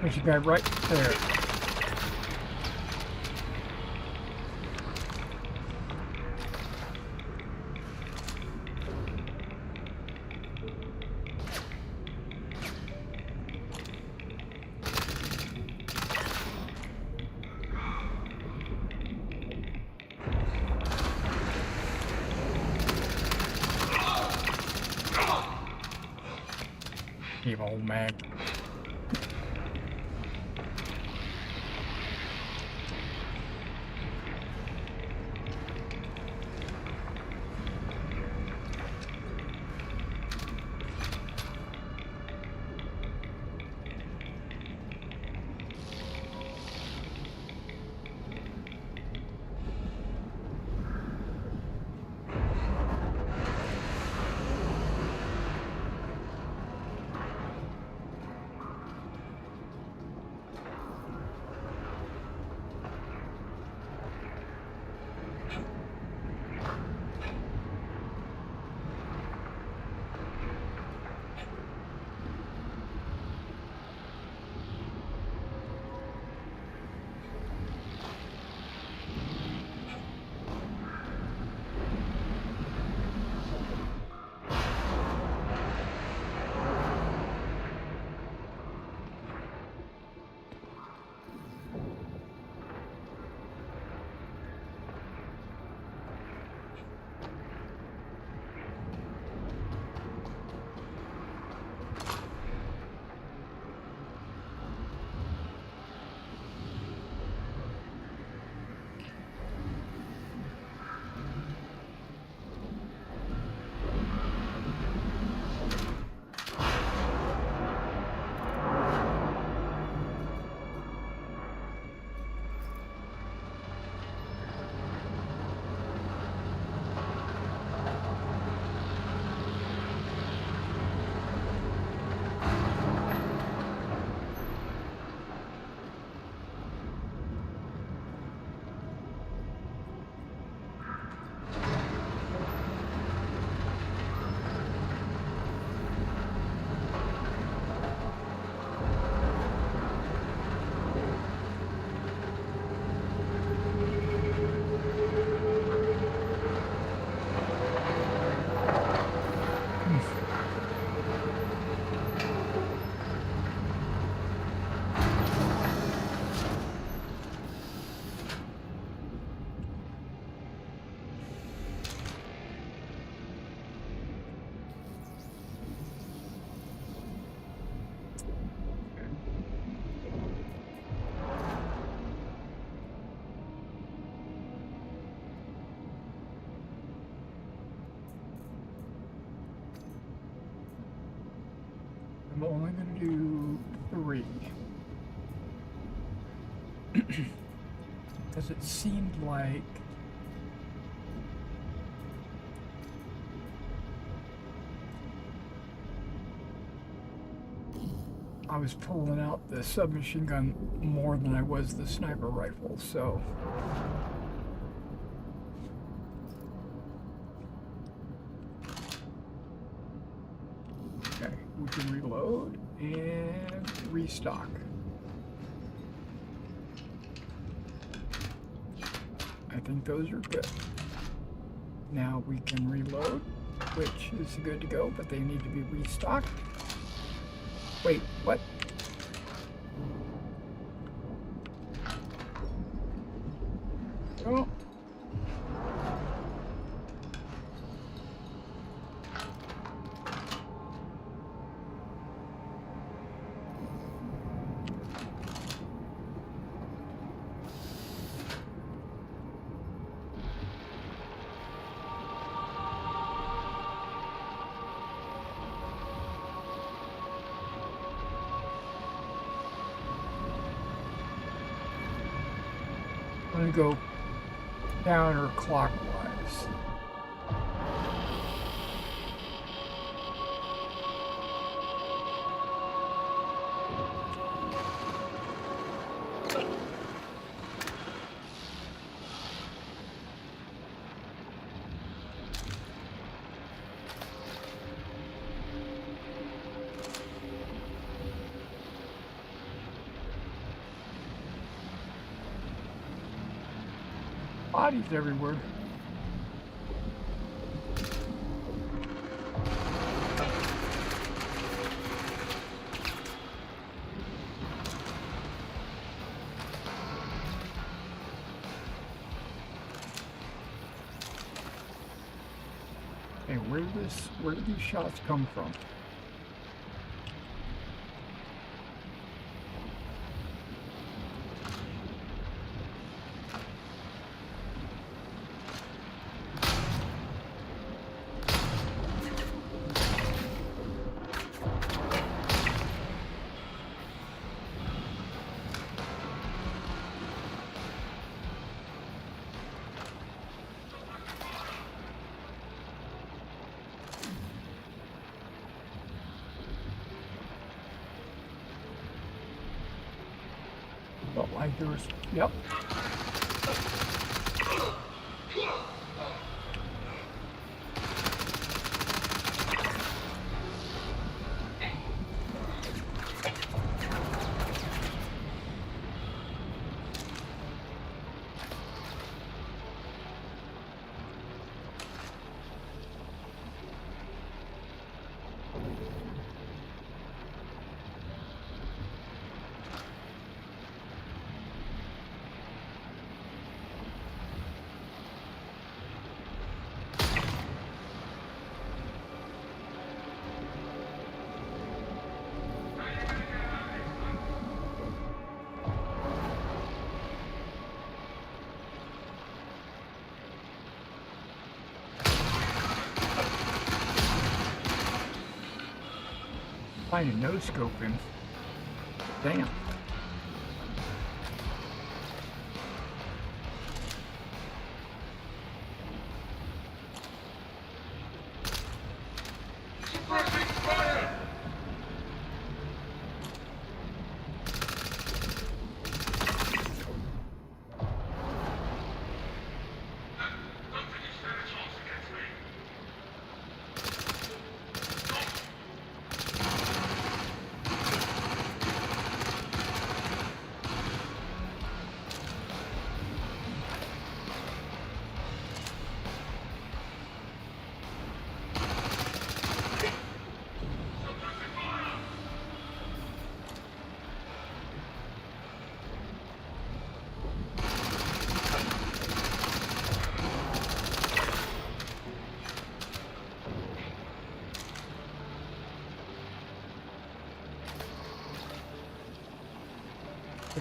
There's a guy right there. You old man. I'm only going to do 3. Because it seemed like I was pulling out the submachine gun more than I was the sniper rifle, so okay. can reload and restock. I think those are good. Now we can reload, which is good to go, but they need to be restocked. Wait, what? Oh. I'm going to go counterclockwise. Bodies everywhere. Hey, where did these shots come from? Felt like there was, yep. Find a no scope in. Damn.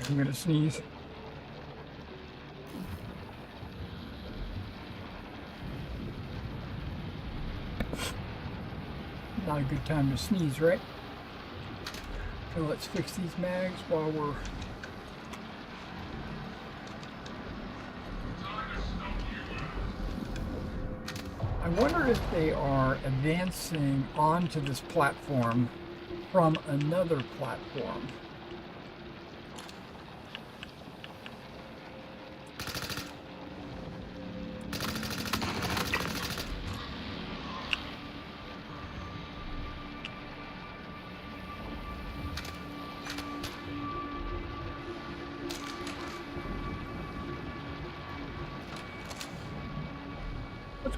I'm gonna sneeze. Not a good time to sneeze, right? So let's fix these mags while we're... I wonder if they are advancing onto this platform from another platform.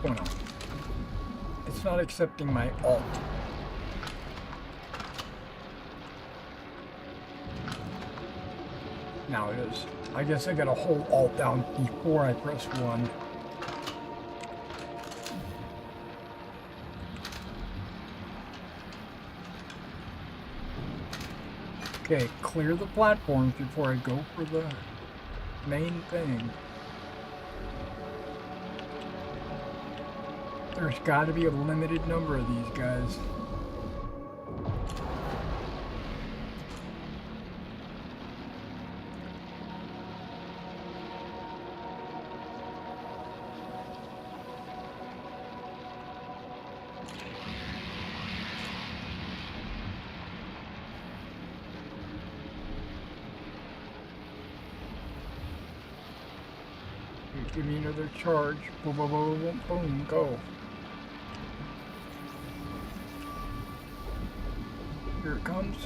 going on? It's not accepting my alt. Now it is. I guess I gotta hold alt down before I press 1. Okay, clear the platforms before I go for the main thing. There's got to be a limited number of these guys. Give me another charge. Boom, boom, boom, boom, boom, go. Here it comes.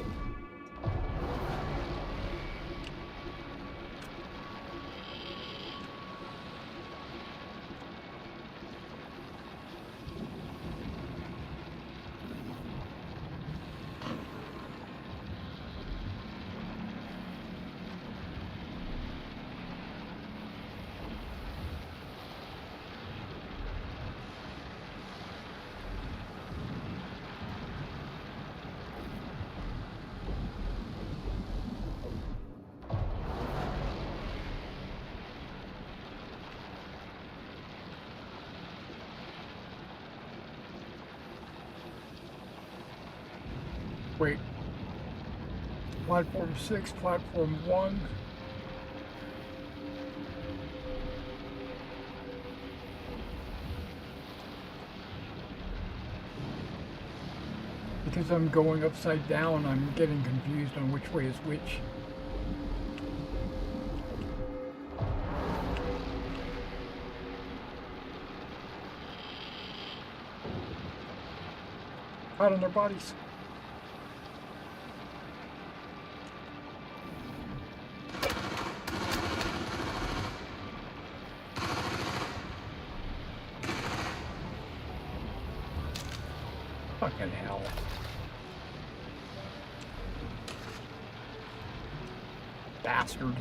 Wait. Platform 6, platform 1. Because I'm going upside down, I'm getting confused on which way is which. Out on their bodies. Fucking hell. Bastard.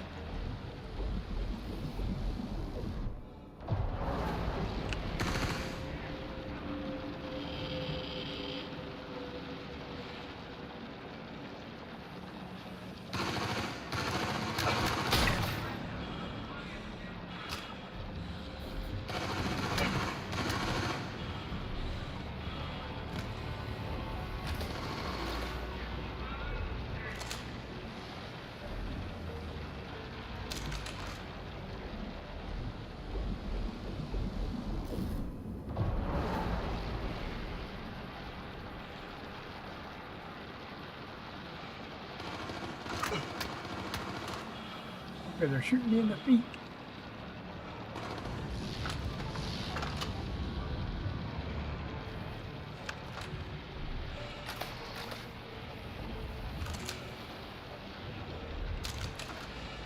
Okay, they're shooting me in the feet.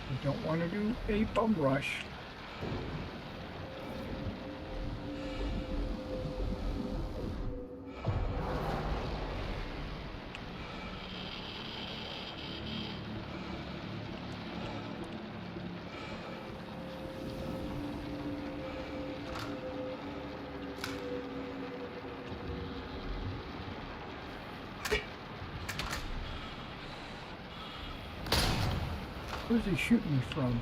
I don't want to do a bum rush. Where's he shooting me from?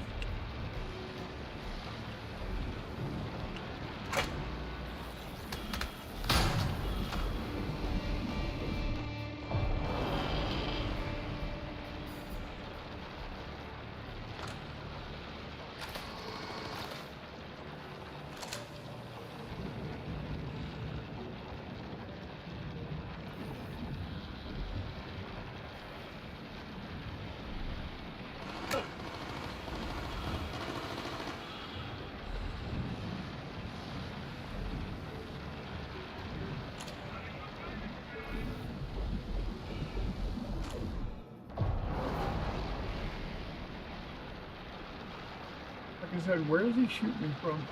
Like I said, where is he shooting me from?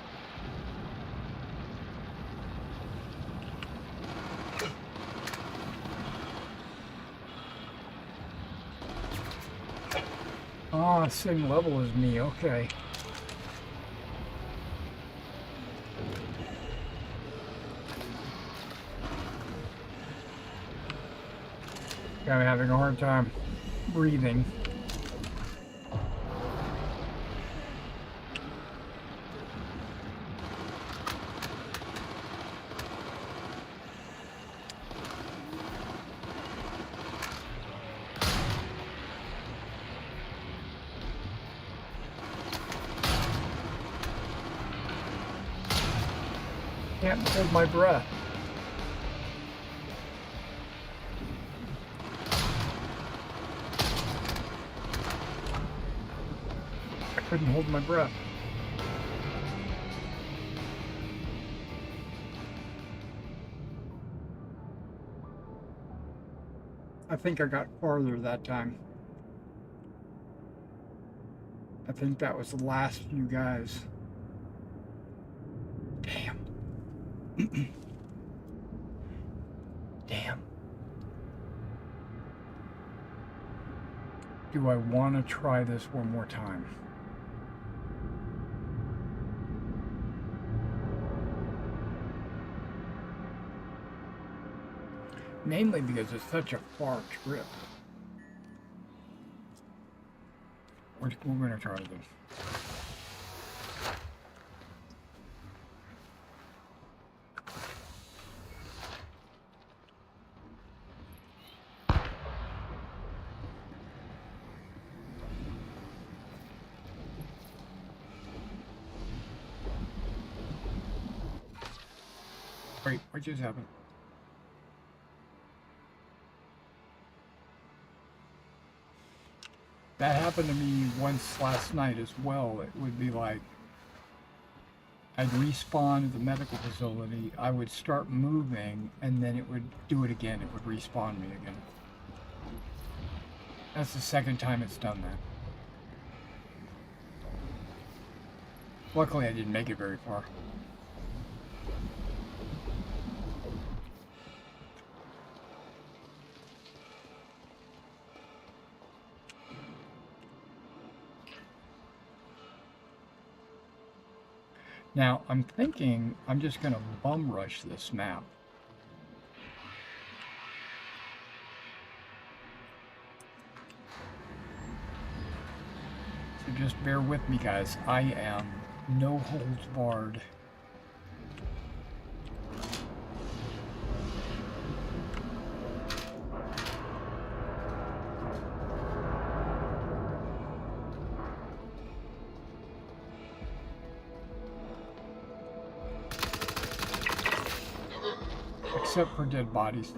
Ah, same level as me. Okay. I'm having a hard time breathing. Can't hold my breath. I couldn't hold my breath. I think I got farther that time. I think that was the last few guys. Damn. Damn. Do I want to try this one more time? Mainly because it's such a far trip. We're going to try this. Wait, what just happened? That happened to me once last night as well. It would be like, I'd respawn at the medical facility, I would start moving, and then it would do it again. It would respawn me again. That's the second time it's done that. Luckily, I didn't make it very far. Now, I'm thinking I'm just going to bum rush this map. So just bear with me, guys. I am no holds barred. Except for dead bodies.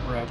Breath.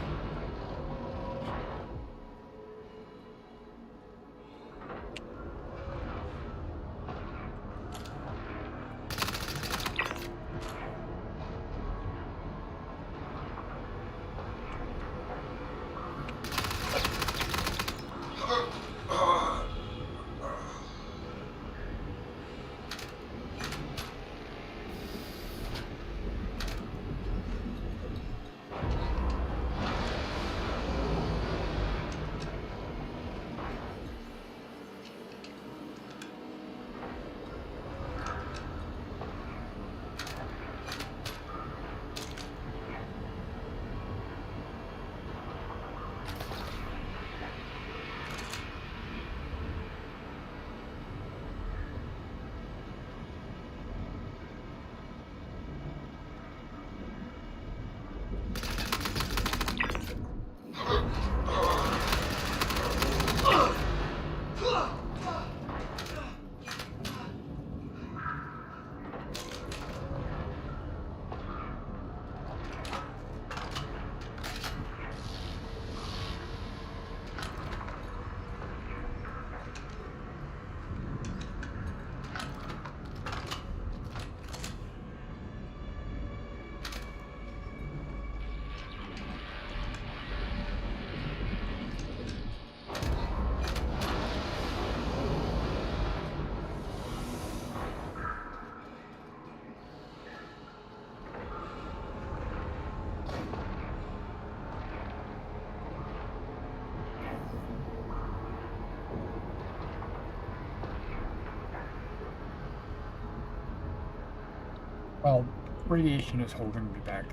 Well, radiation is holding me back.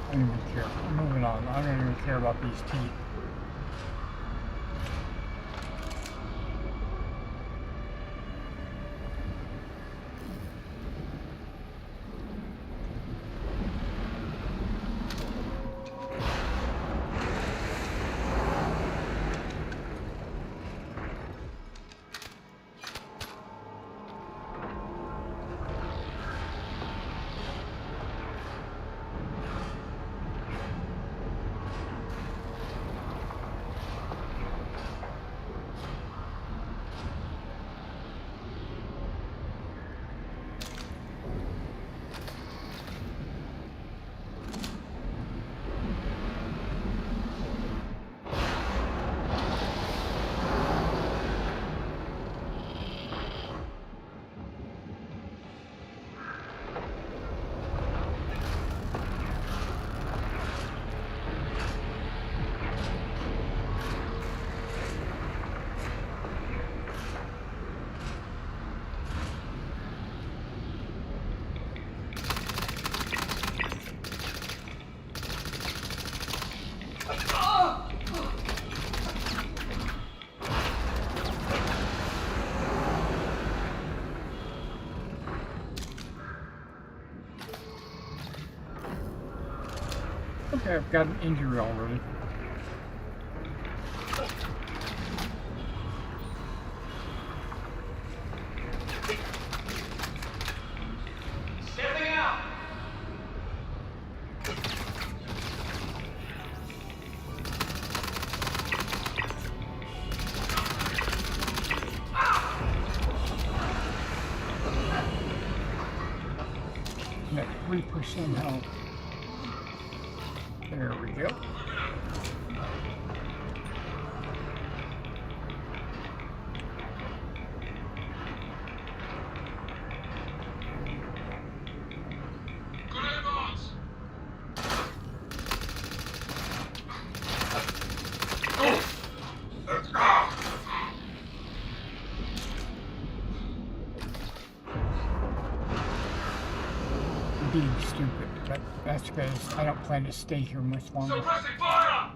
I don't even care. I'm moving on. I don't even care about these teeth. Okay, I've got an injury already. Stepping out! I'm at 3% health. There we go. Good advance! I'm being stupid, but that's because I don't plan to stay here much longer. Suppressing fire!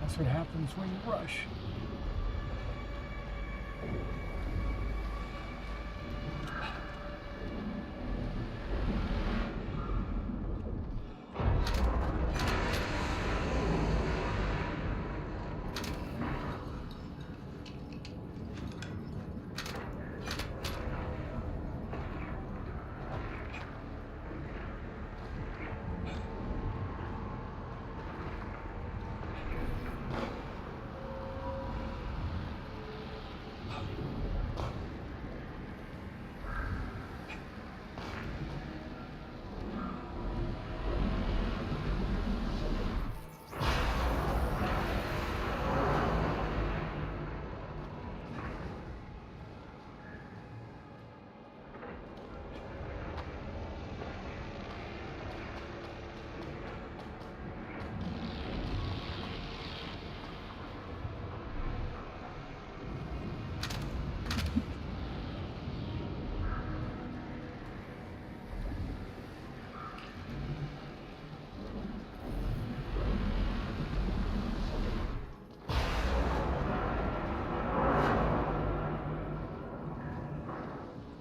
That's what happens when you rush.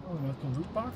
Oh, that's a loot box?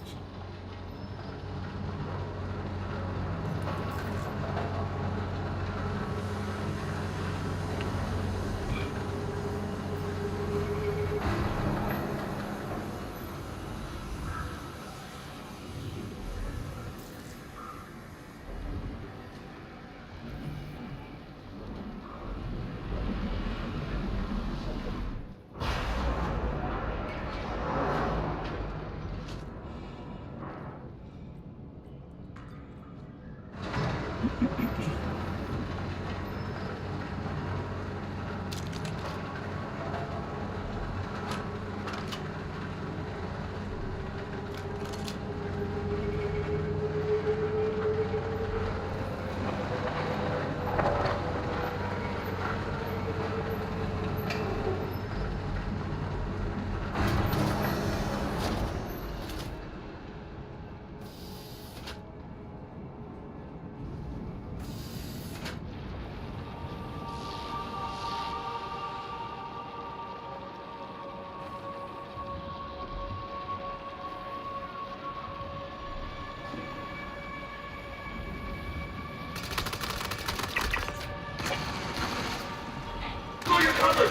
Throw your cover!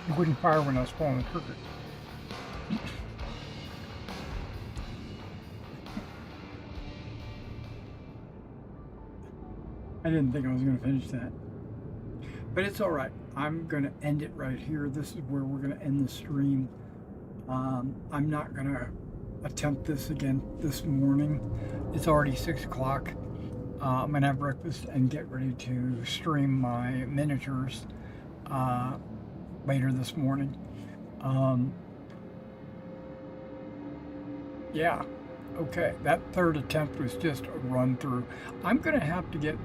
It wouldn't fire when I was pulling the trigger. I didn't think I was going to finish that. But it's all right. I'm going to end it right here. This is where we're going to end the stream. I'm not going to attempt this again this morning. It's already 6 o'clock. I'm going to have breakfast and get ready to stream my miniatures later this morning. Yeah. Okay, that third attempt was just a run through. I'm going to have to get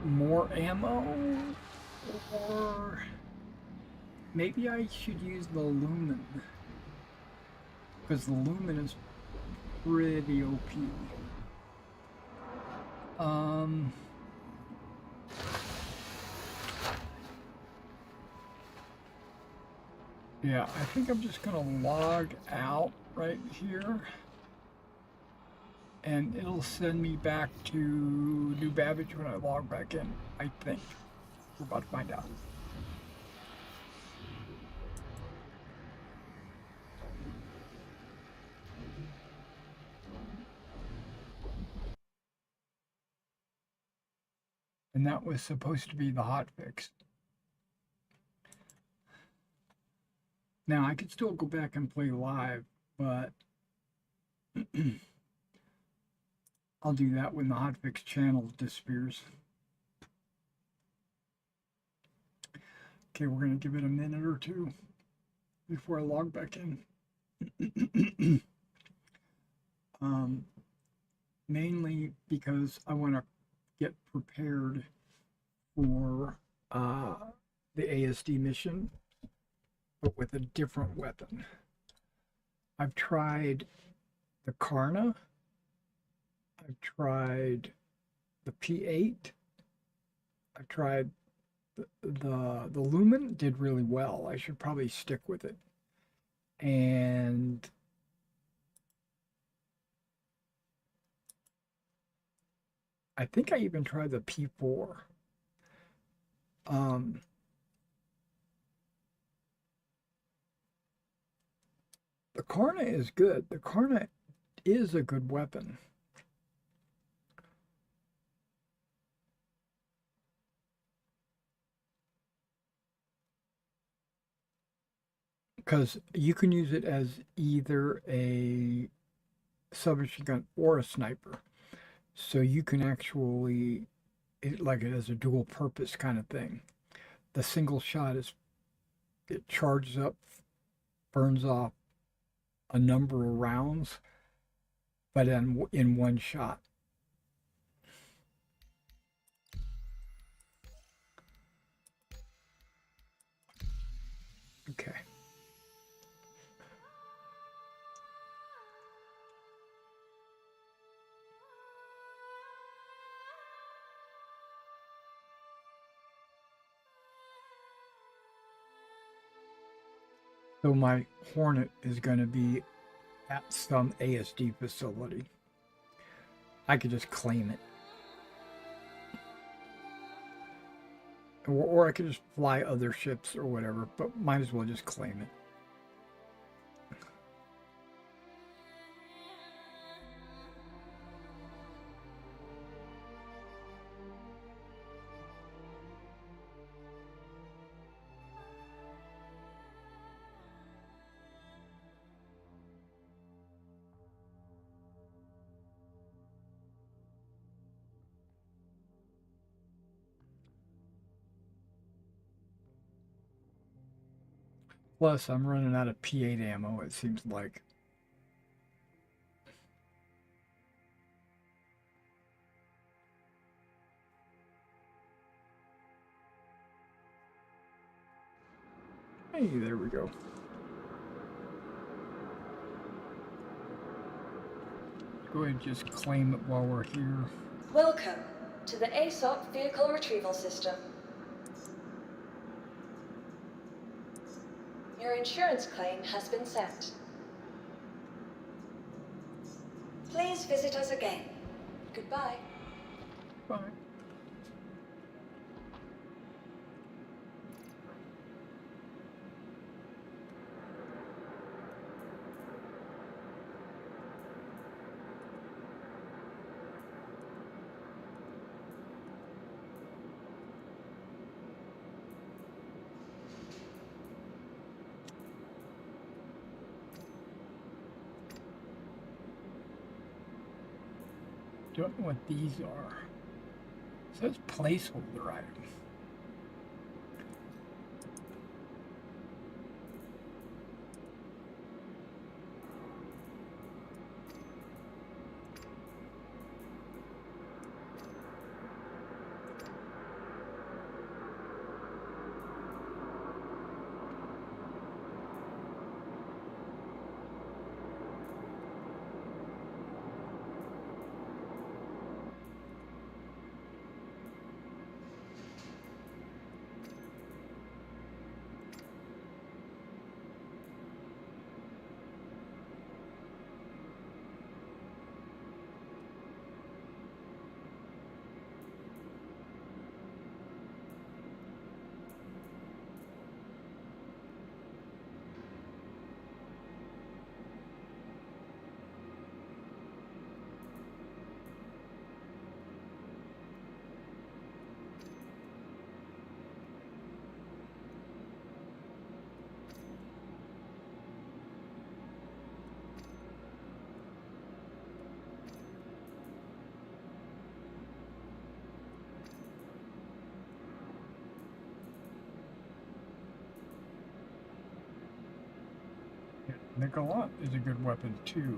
more ammo, or maybe I should use the lumen, because the lumen is pretty OP. Yeah, I think I'm just going to log out right here. And it'll send me back to New Babbage when I log back in, I think. We're about to find out. And that was supposed to be the hotfix. Now, I could still go back and play live, but I'll do that when the hotfix channel disappears. Okay, we're going to give it a minute or two before I log back in. Mainly because I want to get prepared for the ASD mission, but with a different weapon. I've tried the Karna. I've tried the P8. I've tried the Lumen. Did really well. I should probably stick with it. And I think I even tried the P4. the Karna is good. The Karna is a good weapon. Because you can use it as either a submachine gun or a sniper. So you can actually, like it as a dual purpose kind of thing. The single shot is, it charges up, burns off a number of rounds, but in one shot. Okay. So my Hornet is going to be at some ASD facility. I could just claim it. Or I could just fly other ships or whatever, but might as well just claim it. Plus, I'm running out of P8 ammo, it seems like. Hey, there we go. Go ahead and just claim it while we're here. Welcome to the ASOP Vehicle Retrieval System. Your insurance claim has been sent. Please visit us again. Goodbye. Bye. Don't know what these are. It says placeholder items. Nicolot is a good weapon too.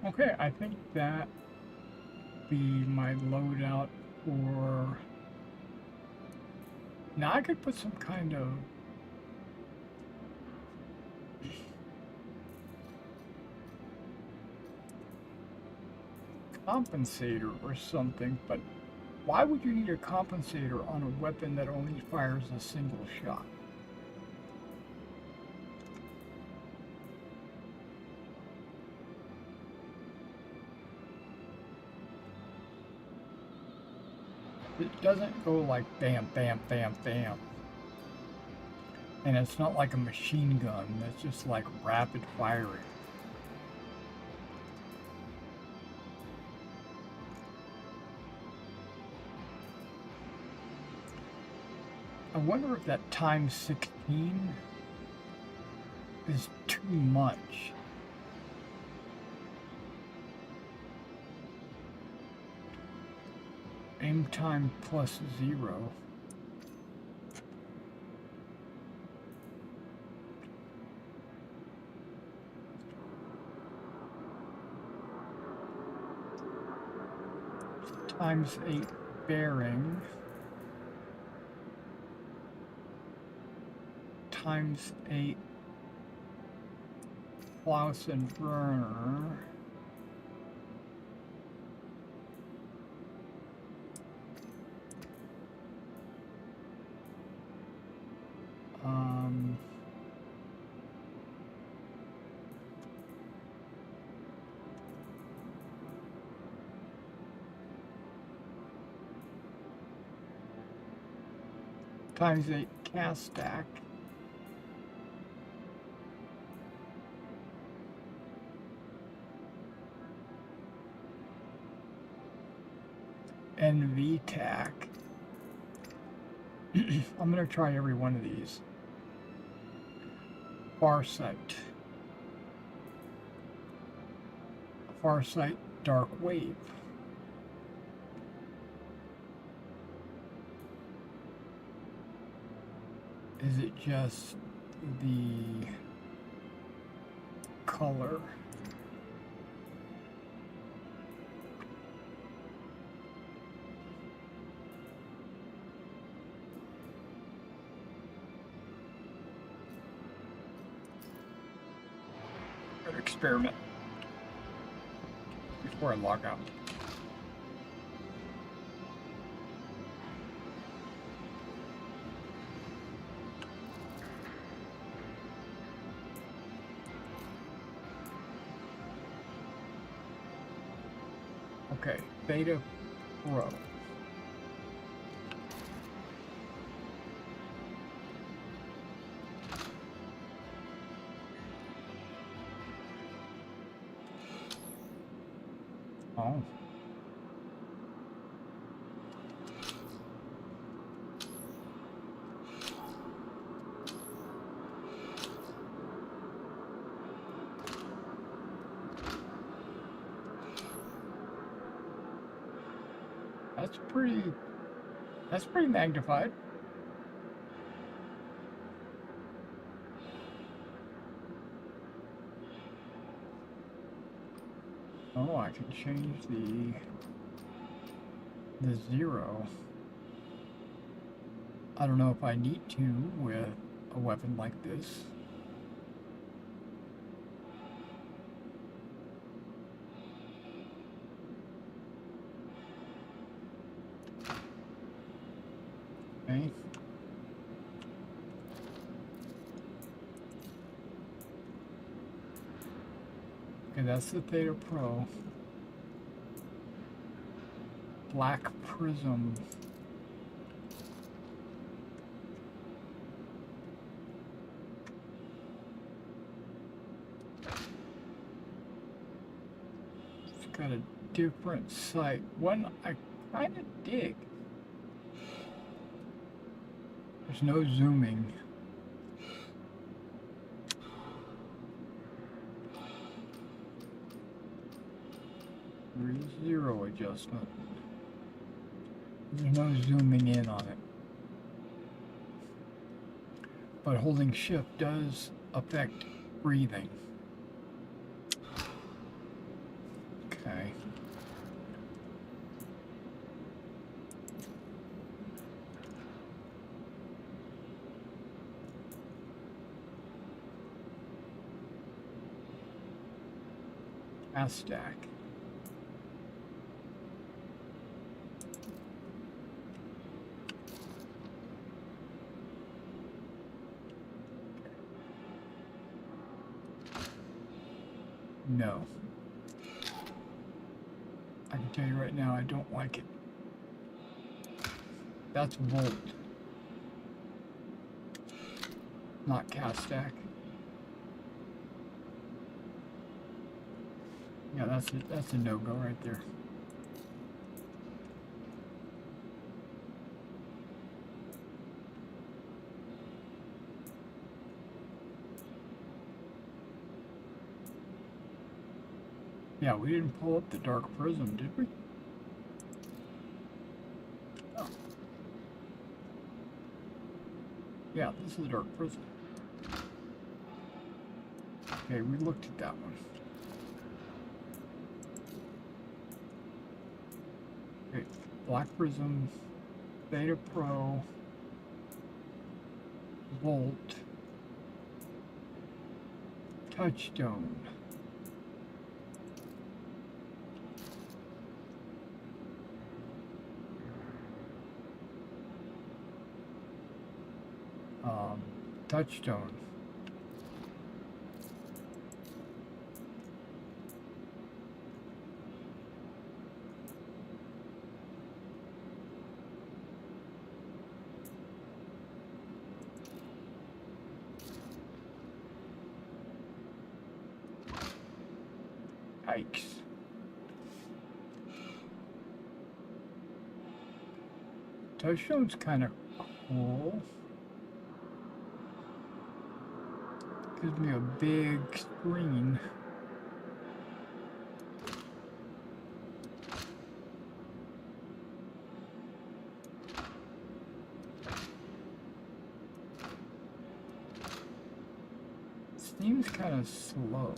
Okay, I think that be my loadout for... Now I could put some kind of compensator or something, but why would you need a compensator on a weapon that only fires a single shot? It doesn't go like bam, bam, bam, bam. And it's not like a machine gun, it's just like rapid firing. I wonder if that times 16 is too much. Aim time plus 0. Times 8 bearing. Times 8 Klaus and Werner. Times 8 cast stack. And VTAC. I'm going to try every one of these. Farsight. Farsight Dark Wave. Is it just the color? An experiment before I log out. Okay, Beta Pro. Oh. That's pretty magnified. Oh, I can change the 0. I don't know if I need to with a weapon like this. Okay. Okay, that's the Theta Pro. Black Prism. It's got a different sight. One I kind of dig. There's no zooming. There is 0 adjustment. There's no zooming in on it. But holding shift does affect breathing. Okay. Stack. No. I can tell you right now, I don't like it. That's Volt. Not cast stack. Yeah, that's a no-go right there. Yeah, we didn't pull up the Dark Prism, did we? Oh. Yeah, this is the Dark Prism. Okay, we looked at that one. Okay, Black Prism, Beta Pro, Volt, Touchstone. Touchstone. Yikes. Touchstone's kind of cool. Gives me a big screen. Seems kind of slow.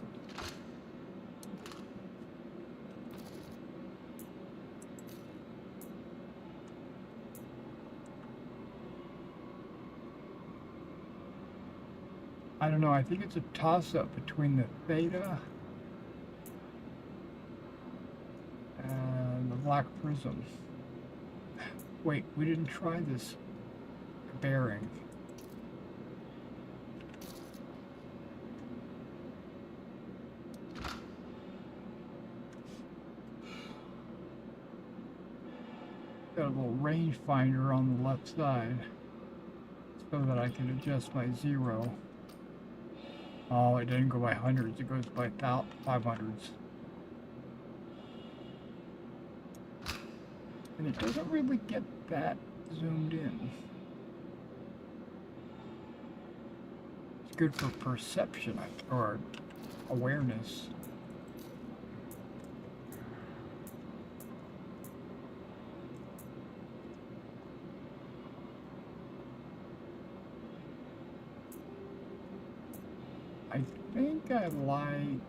I don't know, I think it's a toss-up between the Theta and the Black Prism. Wait, we didn't try this bearing. Got a little rangefinder on the left side so that I can adjust my zero. Oh, it didn't go by hundreds, it goes by 500s. And it doesn't really get that zoomed in. It's good for perception or awareness. I think I like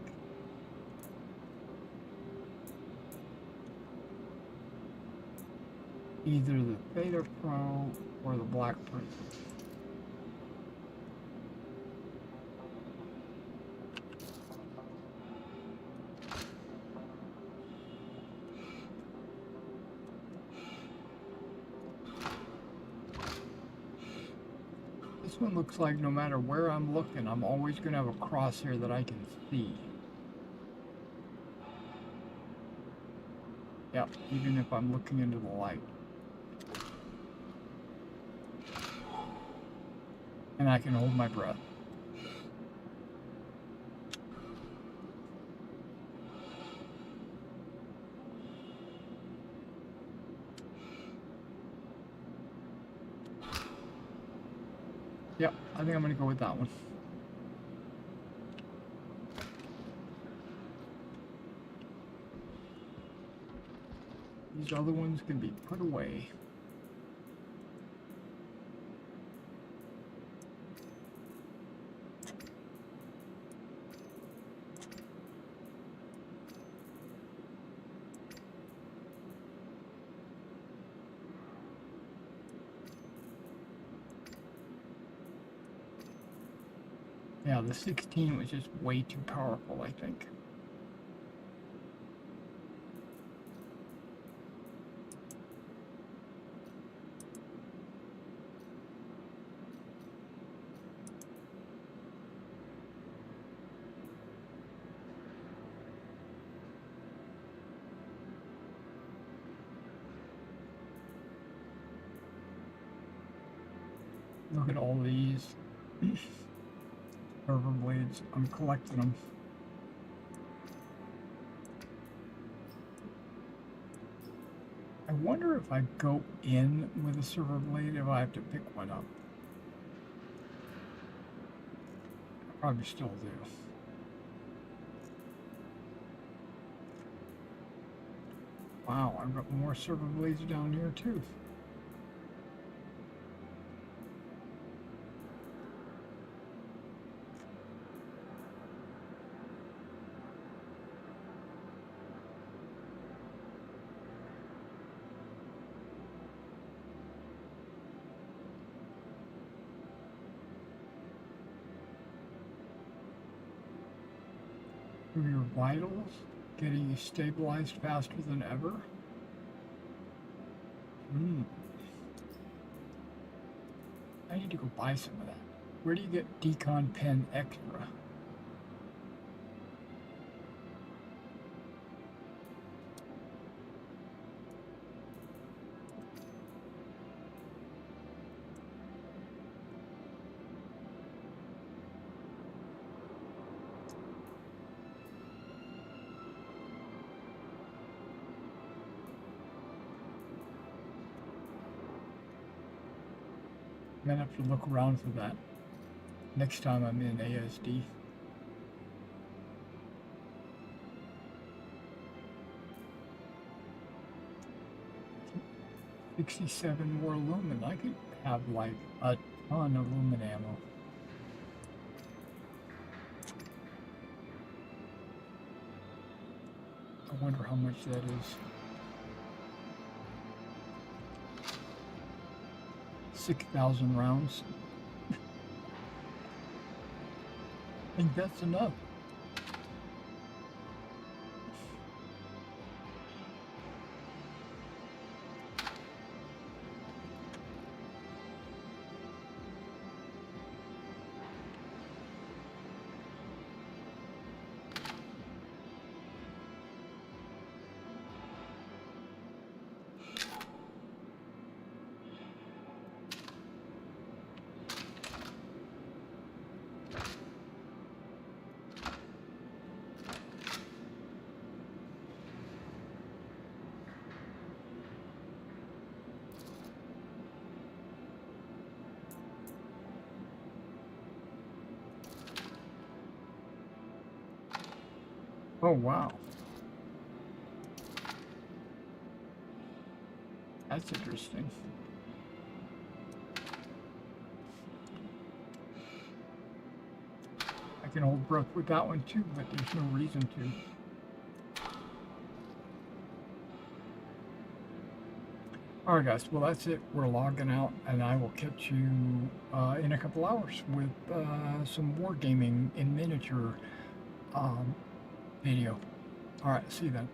either the Theta Pro or the Black Prism. This one looks like no matter where I'm looking, I'm always going to have a crosshair that I can see. Yep, even if I'm looking into the light. And I can hold my breath. Yep, I think I'm going to go with that one. These other ones can be put away. Yeah, the 16 was just way too powerful, I think. Look at all these server blades. I'm collecting them. I wonder if I go in with a server blade, if I have to pick one up. I probably still do. Wow, I've got more server blades down here too. Your vitals, getting you stabilized faster than ever. I need to go buy some of that. Where do you get Decon Pen Extra? I'm gonna have to look around for that next time I'm in ASD. $67 more lumen. I could have like a ton of lumen ammo. I wonder how much that is. 6,000 rounds. I think that's enough. Oh, wow. That's interesting. I can hold breath with that one too, but there's no reason to. Alright guys, well that's it. We're logging out, and I will catch you in a couple hours with some wargaming in miniature video. Alright, see you then.